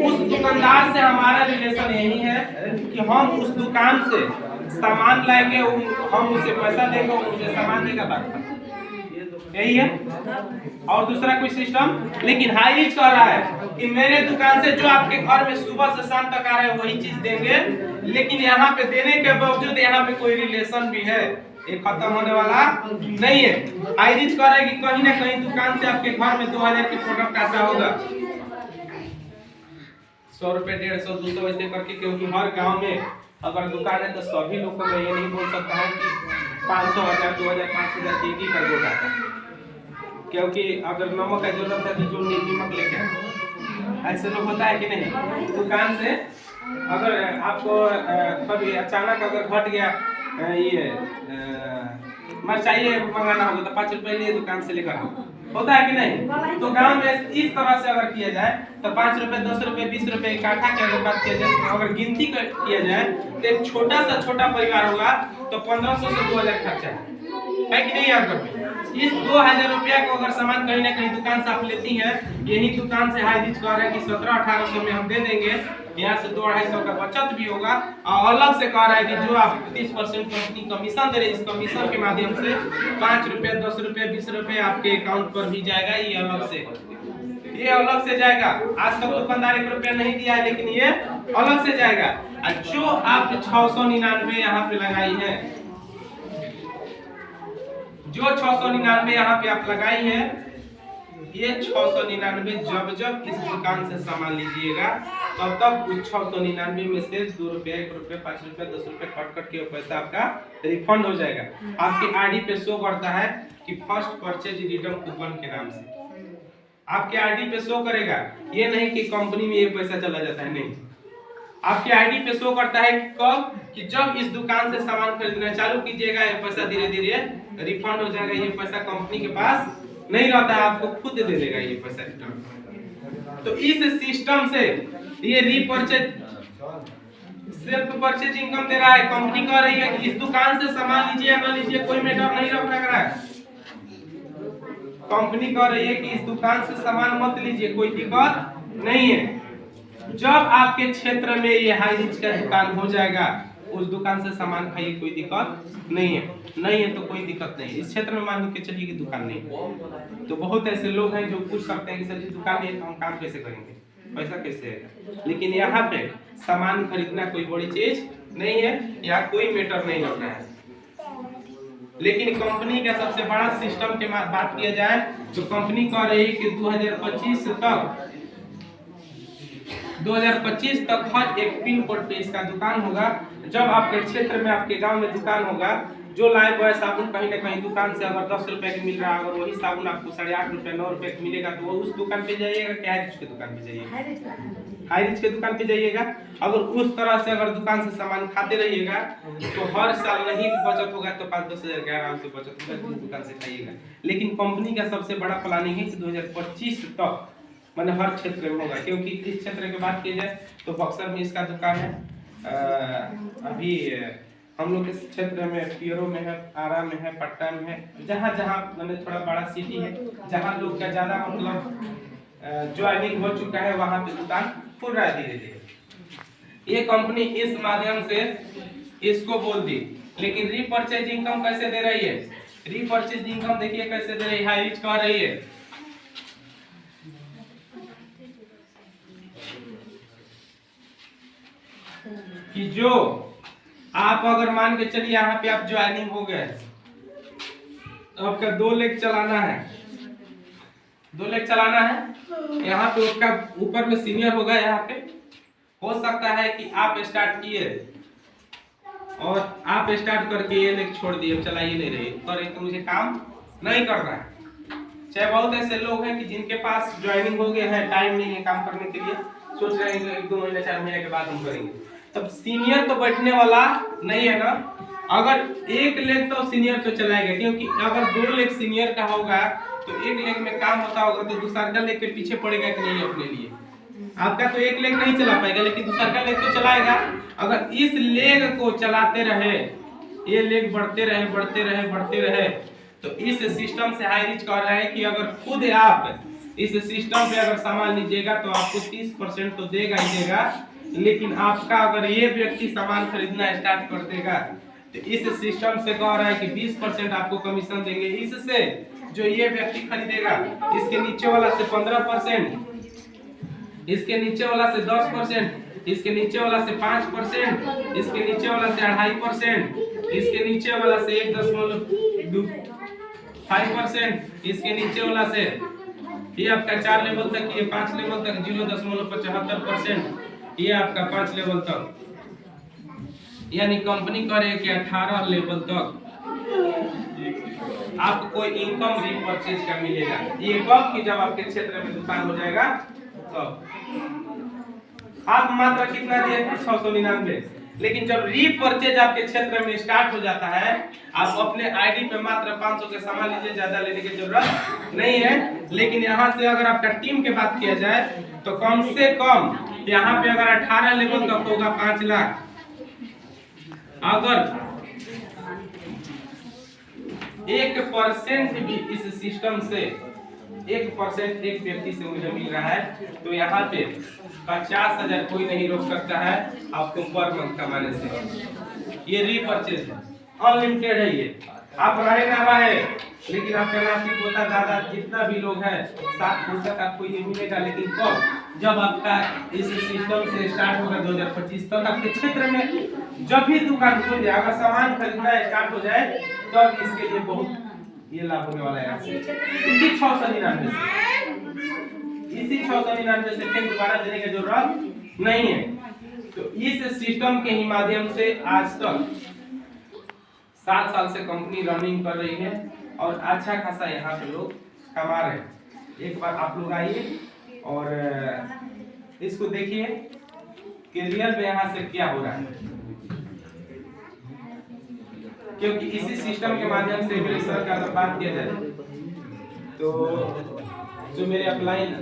उस दुकानदार से हमारा रिलेशन यही है कि हम उस दुकान से सामान लाएंगे, हम उसे पैसा देंगे, वो मुझे सामान देगा, बात यही है। और दूसरा कोई सिस्टम? लेकिन हाइरिच कह रहा है कि मेरे दुकान से जो आपके घर में सुबह से शाम तक आ रहे हैं वही चीज देंगे, लेकिन यहाँ पे देने के बावजूद यहाँ पे कोई रिलेशन भी है, ये खत्म होने वाला नहीं है। हाइरिच कह रहा है कि कहीं ना कहीं दुकान से आपके घर में 2000 की प्रोडक्ट आता होगा, 100 रुपए 150 200 ऐसे करके, क्योंकि हर गाँव में अगर दुकान है तो सभी लोग को ये नहीं बोल सकता है कि 500 1000 2000 5000 एक ही कर देता है, क्योंकि अगर नमक का जरूरत है तो जो नमक लेके ऐसे लोग होता है कि नहीं। दुकान से अगर आपको कभी अचानक अगर घट गया ये मिर्चाई मंगाना होगा तो 5 रुपए लिए दुकान से लेकर आओ, होता है कि नहीं। तो गांव में इस तरह से अगर किया जाए तो 5 रुपए 10 रुपए 20 रुपए इकट्ठा की अगर बात किया जाए, अगर गिनती किया जाए तो एक छोटा सा छोटा परिवार होगा तो 1500 से 2000 खर्चा है कि नहीं यार? इस 2000 रुपया को अगर सामान कहीं ना कहीं दुकान से आप लेती हैं, यही दुकान से हाइरिच कह रहा है कि 1700-1800 में हम दे देंगे, यहाँ से 200-250 का बचत भी होगा। और अलग से कह रहा है कि जो आप 30% कंपनी कमीशन दे रहे, इस कमीशन के माध्यम से 5 रुपए 10 रुपए 20 रुपए आपके अकाउंट पर भी जाएगा, ये अलग से जाएगा। आज तक दुकानदार 1 रुपया नहीं दिया है, लेकिन ये अलग से जाएगा। जो आप 699 यहाँ पे लगाई है, जो 699 यहाँ पे आप लगाई है, ये 699 जब इस दुकान से सामान लीजिएगा तब उस 699 में से 2 रुपया 1 रुपया 5 रुपया 10 रुपया कट के पैसा आपका रिफंड हो जाएगा। आपकी आईडी पे शो करता है कि फर्स्ट परचेज रिडीम कूपन के नाम से आपके आईडी पे शो करेगा, ये नहीं कि कंपनी में ये पैसा चला जाता है, नहीं। आपके आईडी पे शो करता है कि कब, कि जब इस दुकान से सामान खरीदना चालू कीजिएगा, ये पैसा धीरे धीरे रिफंड हो जाएगा। ये पैसा कंपनी के पास नहीं रहता है, आपको खुद दे देगा ये पैसा रिटर्न। तो इस सिस्टम से ये रीपरचेज सेल्फ परचेज इनकम दे रहा है। कंपनी कह रही है कि इस दुकान से सामान लीजिए या ना लीजिए कोई मैटर नहीं रहा है। कंपनी कह रही है कि इस दुकान से सामान मत लीजिए, कोई दिक्कत नहीं है। जब आपके क्षेत्र में ये हाइरिच का दुकान हो जाएगा उस दुकान से सामान खाइए, कोई दिक्कत नहीं है। नहीं है तो कोई दिक्कत नहीं है। इस क्षेत्र में मान के चलिए कि दुकान नहीं है, तो बहुत ऐसे लोग हैं जो पूछ सकते हैं कि सर जी दुकान नहीं है तो हम काम कैसे करेंगे, पैसा कैसे आएगा। लेकिन यहाँ पे सामान खरीदना कोई बड़ी चीज नहीं है, यहाँ कोई मैटर नहीं होता है। लेकिन कंपनी का सबसे बड़ा सिस्टम के बात किया जाए तो कंपनी कह रही है कि 2025 तक हर एक पिन कोड पे इसका दुकान होगा। जब आपके क्षेत्र में, आपके गांव में दुकान होगा, जो लाइफ बॉय साबुन कहीं ना कहीं दुकान से अगर 10 रुपए की मिल रहा है, अगर वही साबुन आपको 8.5 रुपए 9 रुपए की मिलेगा तो वो उस दुकान पे जाइएगा, क्या हाई की दुकान पे जाइएगा, हाई रिच के दुकान पे जाइएगा। अगर उस तरह से अगर दुकान से सामान खाते रहिएगा तो हर साल नहीं बचत होगा तो 5-10 हजार के आराम से बचत होगा, दुकान से खाइएगा। लेकिन कंपनी का सबसे बड़ा प्लानिंग है कि 2025 तक मैंने हर क्षेत्र में होगा। क्योंकि इस क्षेत्र की बात की जाए तो बक्सर में इसका दुकान है, अभी हम लोग इस क्षेत्र में पियरो में है, आरा में है, पट्टा में है, जहाँ जहाँ मैंने थोड़ा बड़ा सिटी है, जहाँ लोग का ज्यादा मतलब ज्वाइनिंग हो चुका है, वहाँ पे दुकान खुल रहा है धीरे धीरे। ये कंपनी इस माध्यम से इसको बोल दी। लेकिन रीपर्चेज इनकम कैसे दे रही है? रीपर्चेज इनकम देखिए कैसे दे रही है, हाई रिच कह रही है कि जो आप अगर मान के चलिए यहाँ पे आप ज्वाइनिंग हो गए, आपका 2 लेग चलाना है, 2 लेग चलाना है, यहाँ पे उसका ऊपर में सीनियर होगा। यहाँ पे हो सकता है कि आप स्टार्ट किए और आप स्टार्ट करके ये लेग छोड़ दिए, चलाइए नहीं रहे, पर तो मुझे काम नहीं करना है। चाहे बहुत ऐसे लोग हैं कि जिनके पास ज्वाइनिंग हो गया है, टाइम नहीं है काम करने के लिए, सोच रहे हैं 1-2 महीने 4 महीने के बाद हम करेंगे। तब सीनियर तो बैठने वाला नहीं है ना। अगर एक लेग तो सीनियर तो चलाएगा, क्योंकि अगर 2 लेग सीनियर का होगा तो एक लेग में काम होता होगा तो दूसरा का लेग के पीछे पड़ेगा कि नहीं अपने लिए। आपका तो एक लेग नहीं चला पाएगा, लेकिन दूसरा का लेग तो चलाएगा। अगर इस लेग को चलाते रहे, ये लेग बढ़ते रहे बढ़ते रहे बढ़ते रहे, तो इस सिस्टम से हाई रिच कह रहा है कि अगर खुद आप इस सिस्टम पे अगर सामान लीजिएगा तो आपको 30% तो देगा ही देगा। लेकिन आपका अगर ये व्यक्ति सामान खरीदना स्टार्ट कर देगा तो इस सिस्टम से कह रहा है कि 20% आपको कमीशन देंगे। इससे जो ये व्यक्ति खरीदेगा, इसके नीचे वाला से 15%, इसके नीचे वाला से 10%, इसके नीचे वाला से 5%, इसके नीचे वाला से 2.5%, इसके नीचे वाला से 1.5%, इसके नीचे वाला से ये आपका 4 लेवल तक, ये 5 लेवल तक 0.75%, ये आपका 5 लेवल तक, यानी कंपनी करे कि 18 लेवल तक आपको कोई इनकम रीपर्चेज का मिलेगा। ये कब कि जब आपके क्षेत्र में दुकान हो जाएगा तब। आप मात्र कितना दिए थे? 699। लेकिन जब रीपर्चेज आपके क्षेत्र में स्टार्ट हो जाता है, आप अपने आईडी पे मात्र 500 के सामान लीजिए, ज्यादा लेने की जरूरत नहीं है। लेकिन यहाँ से अगर आपका टीम की बात किया जाए तो कम से कम यहाँ पे अगर 18 लेवल तक होगा 5 लाख। अगर 1% भी इस सिस्टम से 1% एक व्यक्ति से मुझे मिल रहा है तो यहाँ पे 50,000 कोई नहीं रोक सकता है आपको पर मंथ कमाने से। ये रीपर्चेज है, अनलिमिटेड है। ये आप रहे ना रहे, लेकिन आपका नाती पोता दादा जितना भी लोग हैं 7% आपको ये मिलेगा। लेकिन कब? जब आपका इस सिस्टम से स्टार्ट होगा 2025 तक आपके क्षेत्र में जब भी दुकान खुल जाए, अगर सामान खरीदना स्टार्ट हो जाए तब इसके लिए बहुत ये लाभ होने वाला है। इसी 699 से, इसी 699 से फिर दोबारा देने की जरूरत नहीं है। तो इस सिस्टम के ही माध्यम से आज तक 7 साल से कंपनी रनिंग कर रही है और अच्छा खासा यहाँ पे लोग कमा रहे हैं। एक बार आप लोग आइए और इसको देखिए कि रियल में यहाँ से क्या हो रहा है। क्योंकि इसी सिस्टम के माध्यम से मेरे सर का अगर बात किया जाए तो जो मेरे अपलाइन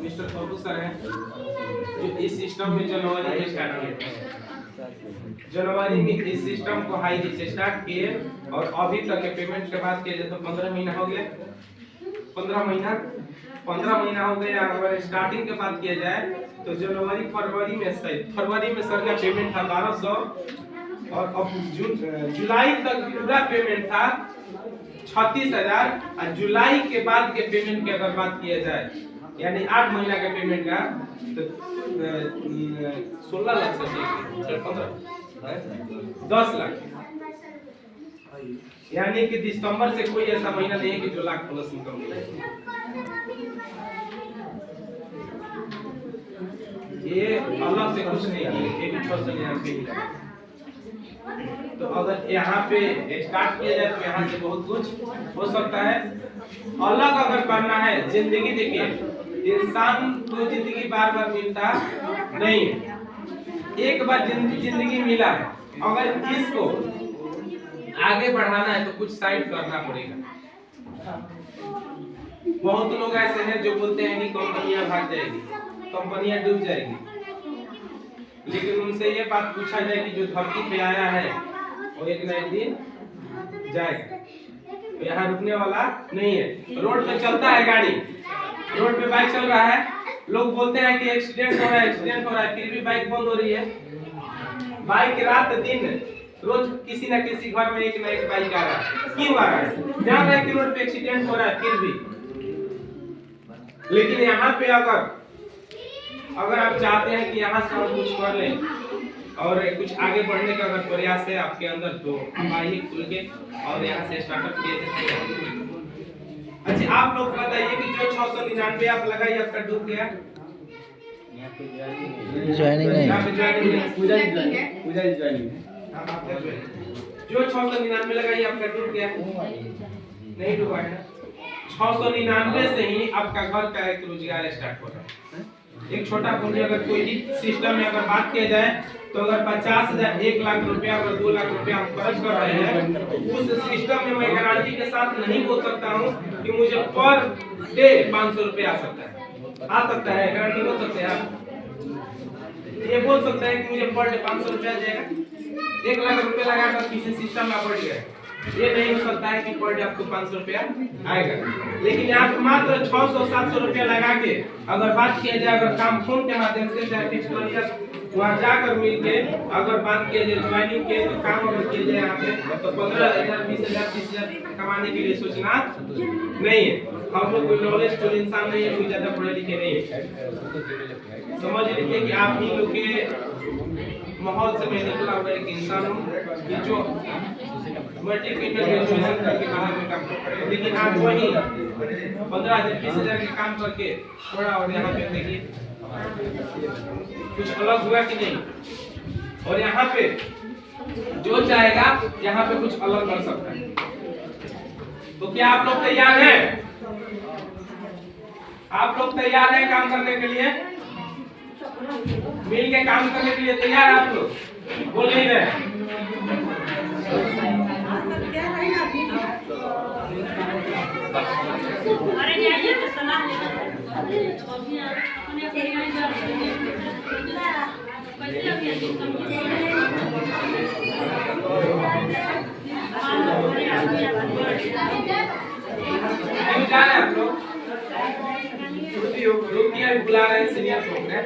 मिस्टर फॉर्बू सर हैं, जो इस सिस्टम में जनवरी में स्टार्ट किए, जनवरी में इस सिस्टम को हाई रिच स्टार्ट किए और अभी तक के पेमेंट के बात किया जाए तो 15 महीना हो गया। 15 महीना हो गया। अगर स्टार्टिंग के बात किया जाए तो जनवरी फरवरी में सर का पेमेंट था 1200 और अब जुलाई तक पूरा पेमेंट था 36,000 और जुलाई के बाद के पेमेंट की अगर बात किया जाए यानी 8 महीना के पेमेंट का तो 16 लाख से 10 लाख यानी कि दिसंबर से कोई ऐसा महीना नहीं है कि 2 लाख प्लस इनकम मिले। ये अलग से कुछ नहीं है, ये भी 699 मिला। तो अगर यहाँ पे स्टार्ट किया जाए तो यहाँ से बहुत कुछ हो सकता है। अलग अगर करना है जिंदगी, देखिए इंसान को जिंदगी बार बार मिलता नहीं है, एक बार जिंदगी मिला है, अगर इसको आगे बढ़ाना है तो कुछ साइड करना पड़ेगा। बहुत लोग ऐसे हैं जो बोलते हैं कि कंपनियां भाग जाएगी, कंपनियां डूब जाएगी, लेकिन उनसे ये बात पूछा जाए कि जो धरती पे आया है वो एक ना एक दिन जाएगा, तो यहाँ रुकने वाला नहीं है। रोड पे चलता है गाड़ी, रोड पे बाइक चल रहा है, लोग बोलते हैं कि एक्सीडेंट हो रहा है, एक्सीडेंट हो रहा है, फिर भी बाइक बंद हो रही है। बाइक रात दिन रोज किसी न किसी घर में एक ना एक बाइक आ रहा है, क्यों आ रहा है? जान रहे हैं कि रोड पे एक्सीडेंट हो रहा है फिर भी। लेकिन यहाँ पे अगर आप चाहते हैं कि यहाँ से हम कुछ कर लें और कुछ आगे बढ़ने का अगर प्रयास है आपके अंदर तो आप आइए खुल के और यहाँ से स्टार्टअप किए। अच्छा आप लोग बताइए कि जो 699 आप लगाइए आपका डूब गया? ज्वाइनिंग नहीं, पूजा ज्वाइनिंग है। जो 699 लगाइए आपका डूब गया? नहीं डूबा है ना। 699 से ही आपका घर का एक रोजगार स्टार्ट हो रहा है। एक छोटा पूंजी अगर कोई सिस्टम में अगर बात किया जाए तो अगर 50,000 1 लाख रुपया अगर 2 लाख रुपया हम खर्च कर रहे हैं, उस सिस्टम में मैं गारंटी के साथ नहीं बोल सकता हूँ कि मुझे पर डे 500 रुपया आ सकता है, गारंटी बोल सकते हैं आप? ये बोल सकता है कि मुझे पर डे 500 रुपया जाएगा? 1 लाख रुपया लगाकर किसी सिस्टम में बढ़ गया, ये नहीं हो सकता है कि पर डे आपको 500 रुपया आएगा। लेकिन आप मात्र 600-700 रुपया लगा के अगर बात किया जाए, अगर काम फोन के माध्यम से चाहे फिक्स वहाँ जाकर मिल के अगर बात किया जाए ज्वाइनिंग के तो काम अगर किया जाए यहाँ पे तो 15,000 20,000 30,000 कमाने के लिए सोचना नहीं है। हम लोग कोई नॉलेजफुल इंसान नहीं है, कोई ज्यादा पढ़े लिखे नहीं है। समझ लीजिए कि आप ही लोग के माहौल से मैं निकला हुआ एक इंसान हूँ जो मल्टी ग्रेजुएशन करके बाहर में काम करता है, लेकिन आप वही 15,000 20,000 के काम करके थोड़ा और यहाँ पे देखिए कुछ अलग हुआ कि नहीं। और यहाँ पे जो चाहेगा यहाँ पे कुछ अलग कर सकता है। तो क्या आप लोग तैयार हैं? आप लोग तैयार हैं काम करने के लिए? मिल के काम करने के लिए तैयार है आप लोग? बोल नहीं रहे? अरे जाइए तो सलाह लेना। बुला रहे हैं सीनियर लोग हैं,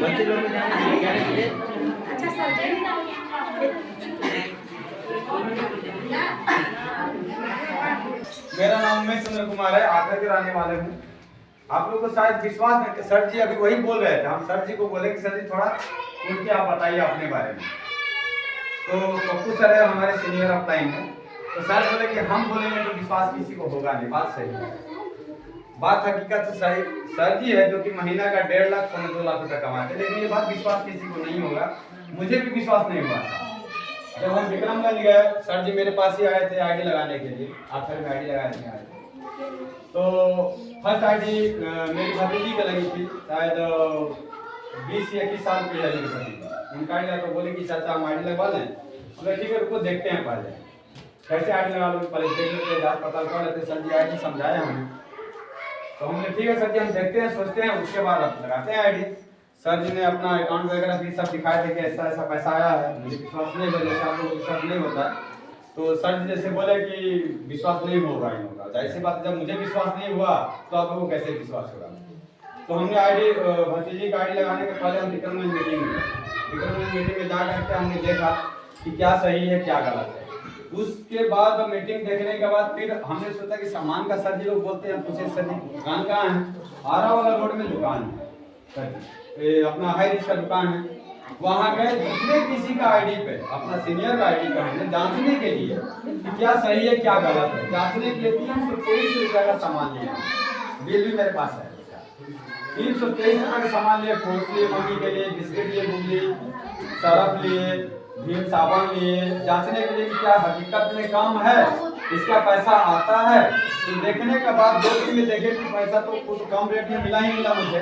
बच्चे लोग अच्छा सर। मेरा नाम उमेश चंद्र कुमार है, आगरा के रहने वाले हूँ। आप लोग को शायद विश्वास नहीं, सर जी अभी वही बोल रहे थे, हम सर जी को बोले कि सर जी थोड़ा खुल के आप बताइए अपने बारे में। तो पप्पू सर है हमारे सीनियर अपलाइन है, तो सर बोले कि हम बोलेंगे तो विश्वास किसी को होगा नहीं। बात सही है, बात हकीकत से सही। सर जी है जो कि महीना का 1.5 लाख 2 लाख रुपया कमाते, लेकिन ये बात विश्वास किसी को नहीं होगा, मुझे भी विश्वास नहीं हुआ था। जब हम विक्रमगंज गए, सर जी मेरे पास ही आए थे आईडी लगाने के लिए, आखिर में आईडी लगाने आए थे। तो फर्स्ट आईडी मेरी भतीजी की लगी थी, शायद 20 या 21 साल की है मेरी भतीजी। उनका आईडी लगा तो बोले कि चाचा हम आईडी लगवा लें। अगर ठीक है रुको देखते हैं पहले कैसे आईडी लगा लो, पहले देख लेते हैं, जाँच पड़ताल कर लेते। सर जी आईडी समझाया हमें, तो हमने ठीक है सर जी हम देखते हैं सोचते हैं, उसके बाद आप लगाते हैं आईडी। सर जी ने अपना अकाउंट वगैरह भी सब दिखाए थे कि ऐसा ऐसा पैसा आया है। मुझे विश्वास नहीं हुआ, जैसे आप लोगों को विश्वास नहीं होता, तो सर जी जैसे बोले कि विश्वास नहीं होगा इन होगा, ऐसी बात जब मुझे विश्वास नहीं हुआ तो आप लोगों को कैसे विश्वास होगा। तो हमने आईडी भतीजी का आईडी लगाने के पहले हम विक्रमगंज मीटिंग में रिकमेंडेशन मीटिंग में जा करके हमने देखा कि क्या सही है क्या गलत है। उसके बाद मीटिंग देखने के बाद फिर हमने सोचा कि सामान का सर जी लोग बोलते हैं, पूछे सर जी दुकान कहाँ है? आरा वाला रोड में दुकान है सर जी, अपना हाई रिस्क का दुकान है। वहाँ गए, दूसरे किसी का आईडी पे, अपना सीनियर का आईडी का हमने जांचने के लिए कि क्या सही है क्या गलत है, जांचने के लिए 323 रुपये का सामान लिया। बिल भी मेरे पास है। 323 रुपये का सामान लिए, फ्रूट्स लिए, मम्मी के लिए, बिस्किट लिए, गुगली, सरफ लिए, भीम साबुन लिए, जांचने के लिए कि क्या हकीकत में कम है, इसका पैसा आता है। तो देखने के बाद 2 दिन में देखे कि पैसा तो कुछ कम रेट में मिला ही मिला, मुझे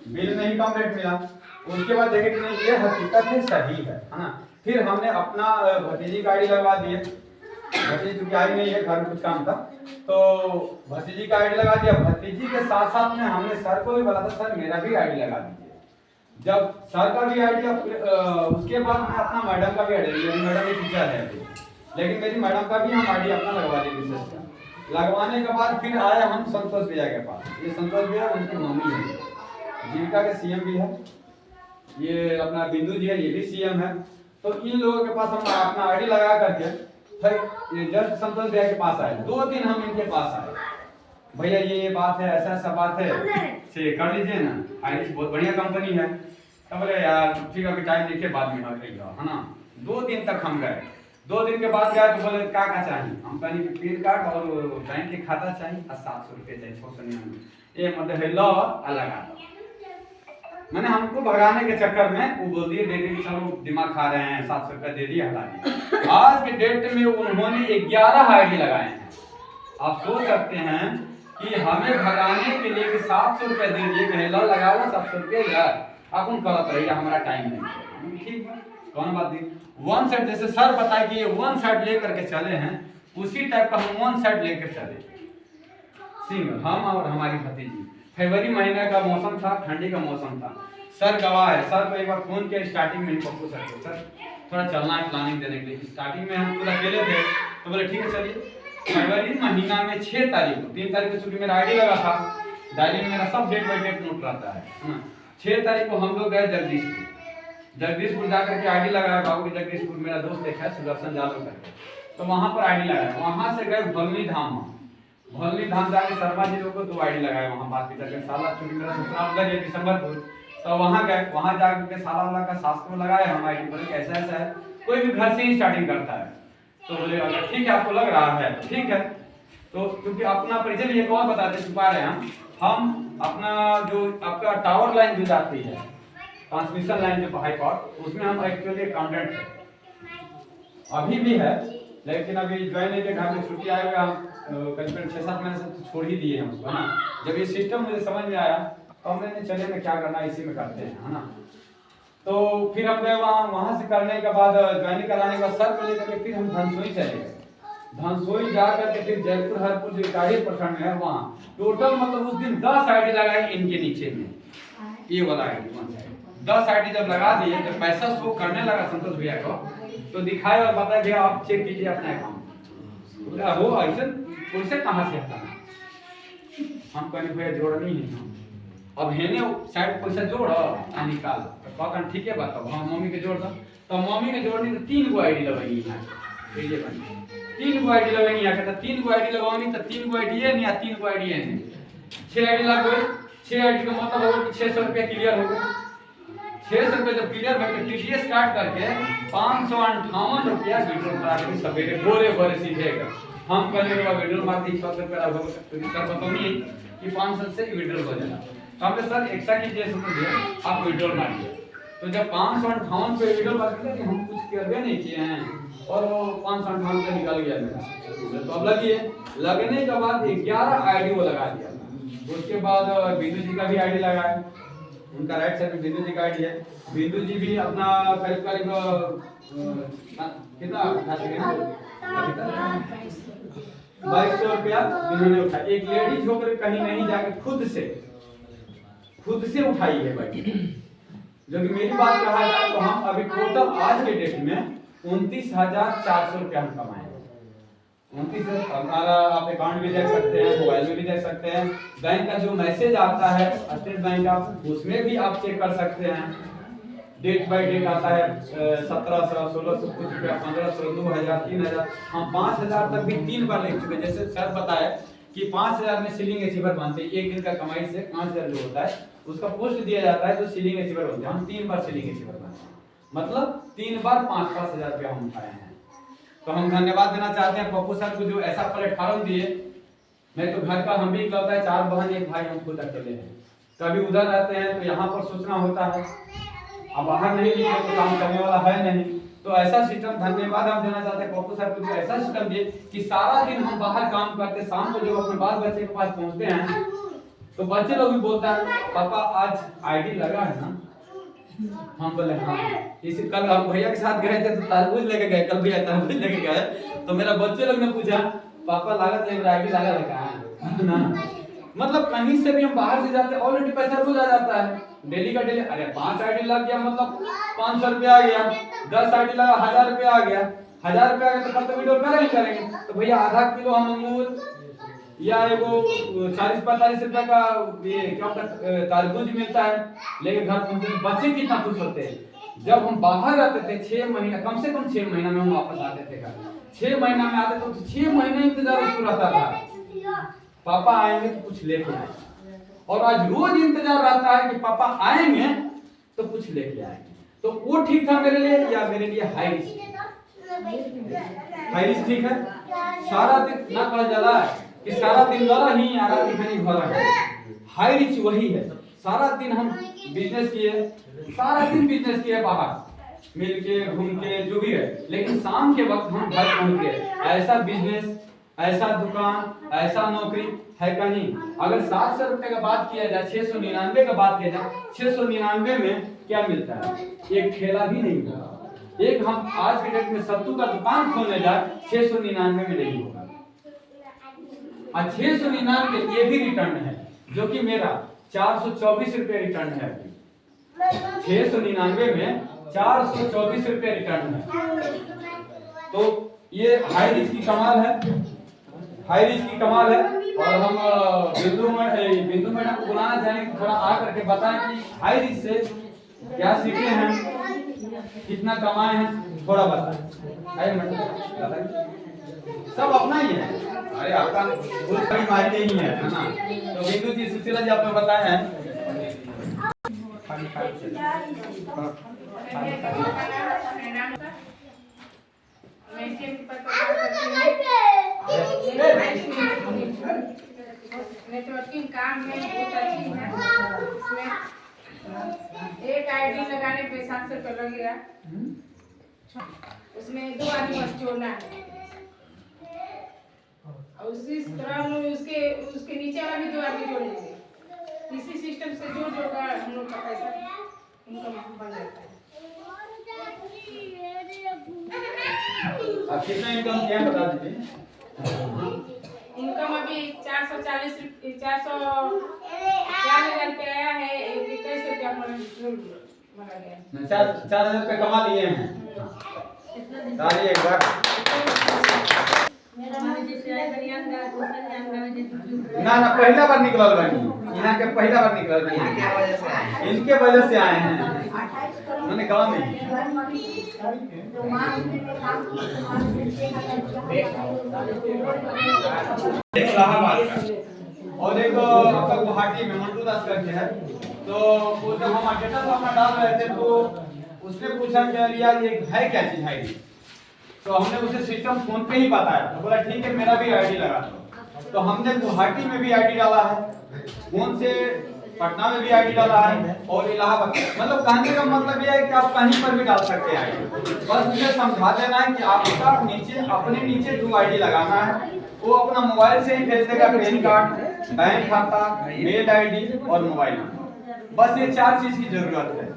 बिल नहीं कम रेट मिला। उसके बाद देखे कि नहीं ये हकीकत है, सही है ना। फिर हमने अपना भतीजी का आईडी लगवा दिए। भतीजी चूंकि आई नहीं है, घर में कुछ काम था, तो भतीजी का आईडी लगा दिया। भतीजी के साथ साथ में हमने सर को भी बोला था, सर मेरा भी आईडी लगा दीजिए। जब सर का भी आईडी, उसके बाद मैं अपना मैडम का भी आईडी, मैडम एक टीचर है लेकिन मेरी मैडम का भी हम आईडी अपना लगवा दिए विशेष का। लगवाने के बाद फिर आए हम संतोष भैया के पास। ये संतोष भैया उनकी मम्मी है, जीविका के सीएम भी है। ये अपना बिंदु जी है, ये भी सीएम है। तो इन लोगों के पास हम अपना आईडी लगा करके फिर ये जस्ट संतोष भैया के पास आए। 2 दिन हम इनके पास आए, भैया ये बात है, ऐसा ऐसा बात है, से कर लीजिए ना, आईरिश बहुत बढ़िया कंपनी है। तब बोले यार ठीक है, टाइम देखिए बाद में है ना। 2 दिन तक हम गए। 2 दिन के बाद गए तो बोले क्या चाहिए? हम कहें कि पैन कार्ड और बैंक के खाता चाहिए और 700 रुपये चाहिए, 699। ये मतलब है लो अलग। मैंने हमको भगाने के चक्कर में वो बोल दिए, दे दी, चलो दिमाग खा रहे हैं, 700 रुपये दे दिए, हटा दिए। आज के डेट में उन्होंने 11 आईडी लगाए हैं। आप सोच सकते हैं कि हमें भगाने के लिए 700 रुपये दे दिए, कहे लो लगाओ 700 रुपये यार, आप उन करत रहिए, हमारा टाइम नहीं। ठीक है, कौन बात नहीं। 1 साइड जैसे सर बताए कि ये 1 साइड लेकर के चले हैं, उसी टाइप का हम 1 साइड लेकर चले सिंगल, हम और हमारी भतीजी। फरवरी महीने का मौसम था, ठंडी का मौसम था। सर गवाह है, सर को एक बार फोन किया स्टार्टिंग में पप्पू सर को, सर थोड़ा चलना है प्लानिंग देने के लिए। स्टार्टिंग में हम पूरा अकेले थे तो बोले ठीक है चलिए। फरवरी महीना में 6 तारीख को, 3 तारीख को चूंकि मेरा आईडी लगा था, डायरी में मेरा सब डेट बाई डेट नोट रहता है ना। 6 तारीख को हम लोग गए जगदीशपुर जाकर के आईडी लगाया। बाबू के जगदीशपुर मेरा दोस्त एक है सुदर्शन यादव करके, तो वहाँ पर आईडी लगाया। वहाँ से गए भलनी धाम जाके शर्मा जी लोग को 2 आईडी लगाए। वहाँ बात भी करके साला, चूंकि मेरा ससुराल उधर है दिसंबरपुर, तो वहाँ गए, वहाँ जाकर के साला वाला का सास को लगाए हम आईडी। बोले ऐसा ऐसा है, कोई भी घर से ही स्टार्टिंग करता है। तो बोले अगर ठीक है आपको लग रहा है ठीक है। तो क्योंकि अपना परिचय भी एक और बताते, छुपा रहे हैं हम अपना जो आपका टावर लाइन जो जाती है, ट्रांसमिशन लाइन जो हाई कोर्ट, उसमें हम एक्चुअली अकाउंटेंट है, अभी भी है, लेकिन अभी ज्वाइन नहीं किया, घर में छुट्टी आए हुए हम करीब 6-7 महीने से तो छोड़ ही दिए हम उसको ना। जब ये सिस्टम मुझे समझ में आया तो हमने चले में क्या करना है, इसी में करते हैं है ना। तो फिर हम गए वहाँ से करने के बाद ज्वाइनिंग कराने के बाद सर को लेकर के फिर हम धनसोई चले गए। धनसोई जाकर के फिर जयपुर हरपुर जो इटाही प्रखंड में है, वहाँ टोटल मतलब उस दिन 10 आईडी लगाए इनके नीचे में, ये वाला आईडी 10 आईडी जब लगा दिए, जब पैसा शो करने लगा संतोष भैया को, तो दिखाए और बताया भैया आप चेक कीजिए अपना अकाउंट। वो ऐसे पैसे कहाँ से आता है? हम कहने भैया जोड़नी है, अब हेने साइड पैसा जोड़ निकाल, तो कहता ठीक है बताओ हम मम्मी के जोड़ दो। तो मम्मी के जोड़नी तो 3 गो आईडी लगेगी यहाँ, ये बनी 3 गो आईडी लगेगी यहाँ, कहता 3 गो आईडी लगवानी तो 3 गो आईडी है नहीं, 3 गो आईडी है नहीं, 6 आईडी लग गई। 6 आईडी का मतलब होगा कि 600 रुपया क्लियर हो गया। 600 रुपये जब क्लियर हो गया, टीटीएस काट करके 558 रुपया विड्रॉल करा के सवेरे बोरे सीधेगा। हम कहने के बाद विड्रॉल मारते 100 रुपया हो गया, तो सर बताओ नहीं कि 500 से विड्रॉल हो जाएगा। तो हमने सर एक्स्ट्रा कीजिए, समझिए आप विड्रॉल मारिए। तो जब 558 पे विड्रॉल मार के हम कुछ करवे नहीं किए हैं और वो 558 पे निकल गया मेरा। तो अब लगिए, लगने के बाद 11 आईडी वो लगा दिया। उसके बाद बिंदु जी का भी आईडी लगाया, उनका राइट साइड में बिंदु जी का आईडी है। बिंदु जी भी अपना करीब कितना 2200 रुपया इन्होंने उठाया। एक लेडीज होकर कहीं नहीं जाके खुद से उठाई है भाई। जो कि मेरी बात कहा जाए तो हम अभी टोटल आज के डेट में 29,400 रुपया हम कमाए। 29 हमारा आप अकाउंट भी देख सकते हैं, मोबाइल में भी देख सकते हैं, बैंक का जो मैसेज आता है स्टेट बैंक का उसमें भी आप चेक कर सकते हैं। डेट बाय डेट आता है 1700, 1600 कुछ रुपया, 1500, 2000, 3000, हम 5000 तक भी 3 बार ले चुके। जैसे सर बताया कि 5000 में सीलिंग अचीवर बनते हैं, एक दिन का कमाई से 5000 जो होता है उसका पोस्ट दिया जाता है, तो सीलिंग अचीवर बनते हैं। हम 3 बार सीलिंग अचीवर बनते हैं, मतलब 3 बार 5-5 हजार रुपया हम उठाए हैं। तो हम धन्यवाद देना चाहते हैं पप्पू सर को जो ऐसा प्लेटफॉर्म दिए। मैं तो घर का हम भी इकलौता है, 4 बहन 1 भाई, हम खुद अकेले हैं। कभी उधर रहते हैं तो यहाँ पर सोचना होता है, अब बाहर नहीं निकले तो काम करने वाला है नहीं। तो ऐसा सिस्टम धन्यवाद हम देना चाहते हैं पप्पू सर को जो ऐसा सिस्टम दिए कि सारा दिन हम बाहर काम करते, शाम को जब अपने बाल बच्चे के पास पहुँचते हैं तो बच्चे लोग भी बोलता है पापा आज आईडी लगा है ना। हम बोले हाँ। इसी कल हम भैया के साथ गए थे तो तरबूज लेके गए, कल भैया तरबूज लेके गए तो मेरा बच्चे लोग ने पूछा पापा लागत है आईडी लगा रखा है ना। मतलब कहीं से भी हम बाहर से जाते ऑलरेडी पैसा रोज आ जाता है, डेली का डेली। अरे 5 आईडी लग गया मतलब 500 रुपया आ गया, 10 आईडी लगा 1000 रुपया आ गया, 1000 रुपया आ गया तो कल तो वीडियो कर ही करेंगे। तो भैया आधा किलो हम अंगूर या एगो 40-45 रुपया का ये क्या तरबूज मिलता है लेके घर पहुंचते, बच्चे कितना खुश होते हैं। जब हम बाहर रहते थे 6 महीना, कम से कम 6 महीना में हम वापस आते थे घर, 6 महीना में आते तो 6 महीने इंतजार उसको रहता था पापा आएंगे तो कुछ लेके आएंगे। और आज रोज इंतजार रहता है कि पापा आएंगे तो कुछ लेके आएंगे। तो वो ठीक था मेरे लिए या मेरे लिए हाई रिस्क? हाई रिस्क ठीक है। सारा दिन ना कहा जा रहा है कि सारा दिन लड़ा ही आ रहा दिखाई भरा है। हाई रिच वही है, सारा दिन हम बिजनेस किए, सारा दिन बिजनेस किए बाहर मिल के घूम के जो भी है, लेकिन शाम के वक्त हम घर पहुंच गए। ऐसा बिजनेस, ऐसा दुकान, ऐसा नौकरी है कहीं। अगर 700 रुपए का बात किया जाए, 699 का बात किया जाए, 699 में क्या मिलता है? एक ठेला भी नहीं मिलता। एक हम आज के डेट में सत्तू का दुकान खोलने जाए 699 में नहीं होगा। 699 ये भी रिटर्न है, जो कि मेरा 424 रुपए रिटर्न है। 699 में 424 रुपए रिटर्न है। तो ये हाई रिस्क की कमाल है, हाई रिस्क की कमाल है। और हम बिंदु मैडम को बुलाना चाहेंगे, थोड़ा आ करके बताएं कि हाई रिस्क से क्या सीखे हैं, कितना कमाए हैं, थोड़ा बताएं। आइए मैडम बताइए। सब अपना ही है, अरे आपका खुद का ही मायके ही है ना। तो बिंदु जी, सुशीला जी आपने बताया है। नेटवर्किंग काम में बहुत अच्छी है। इसमें एक आईडी लगाने पे 700 रुपये लगेगा, उसमें 2 आदमी बस जोड़ना है। और उसी तरह हम लोग उसके नीचे वाला भी 2 आदमी जोड़ लेंगे। इसी सिस्टम से जोड़ कर हम लोग का पैसा इनकम बन जाता है। आप कितना इनकम किया बता दीजिए। इनकम अभी 440 रुपये आया है। 21 रुपया मरा गया। 4000 रुपए कमा लिए हैं। ताली एक बार। ना पहला बार निकलल बानी, यहाँ के पहला बार निकलल बानी, इनके वजह से आए हैं। मैंने गाँव में इलाहाबाद का और एक आपका गुवाहाटी में मंटू दास करके है। तो वो जब हम स्टेटस अपना डाल रहे थे तो उसने पूछा कि यार ये है क्या चीज है। तो हमने उसे सिस्टम फोन पे ही बताया, तो बोला ठीक है मेरा भी आईडी लगा दो। तो हमने गुवाहाटी में भी आईडी डाला है, फोन से पटना में भी आईडी डाला है और इलाहाबाद। मतलब कहने का मतलब यह है कि आप कहीं पर भी डाल सकते हैं आईडी। बस मुझे समझा देना है कि आपका नीचे अपने नीचे जो आईडी लगाना है वो अपना मोबाइल से ही भेज देगा। पैन कार्ड, बैंक खाता, मेल आईडी और मोबाइल नंबर, बस ये 4 चीज की जरूरत है।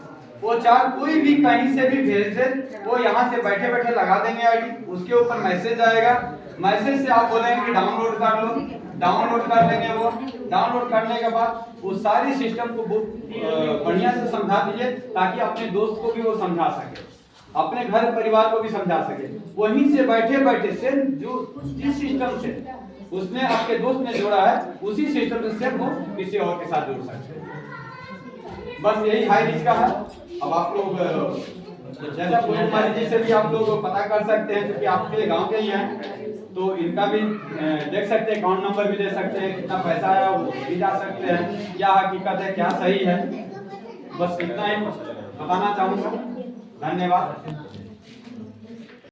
वो 4 कोई भी कहीं से भी भेज दे, वो यहाँ से बैठे बैठे लगा देंगे आईडी। उसके ऊपर मैसेज आएगा, मैसेज से आप बोलेंगे कि डाउनलोड कर लो, डाउनलोड कर लेंगे। वो डाउनलोड करने के बाद वो सारी सिस्टम को बढ़िया से समझा दीजिए ताकि अपने दोस्त को भी वो समझा सके, अपने घर परिवार को भी समझा सके। वहीं से बैठे बैठे से जो जिस सिस्टम से उसने आपके दोस्त ने जोड़ा है उसी सिस्टम से वो किसी और के साथ जोड़ सकते हैं। बस यही हाई रिस्क का है। अब आप लोग जैसा पूर्व कुमारी जी से भी आप लोग पता कर सकते हैं, क्योंकि आपके गांव के ही हैं, तो इनका भी देख सकते हैं, अकाउंट नंबर भी दे सकते हैं, कितना पैसा आया वो भी जा सकते हैं, क्या हकीकत है क्या सही है। बस इतना ही बताना चाहूँगा। धन्यवाद।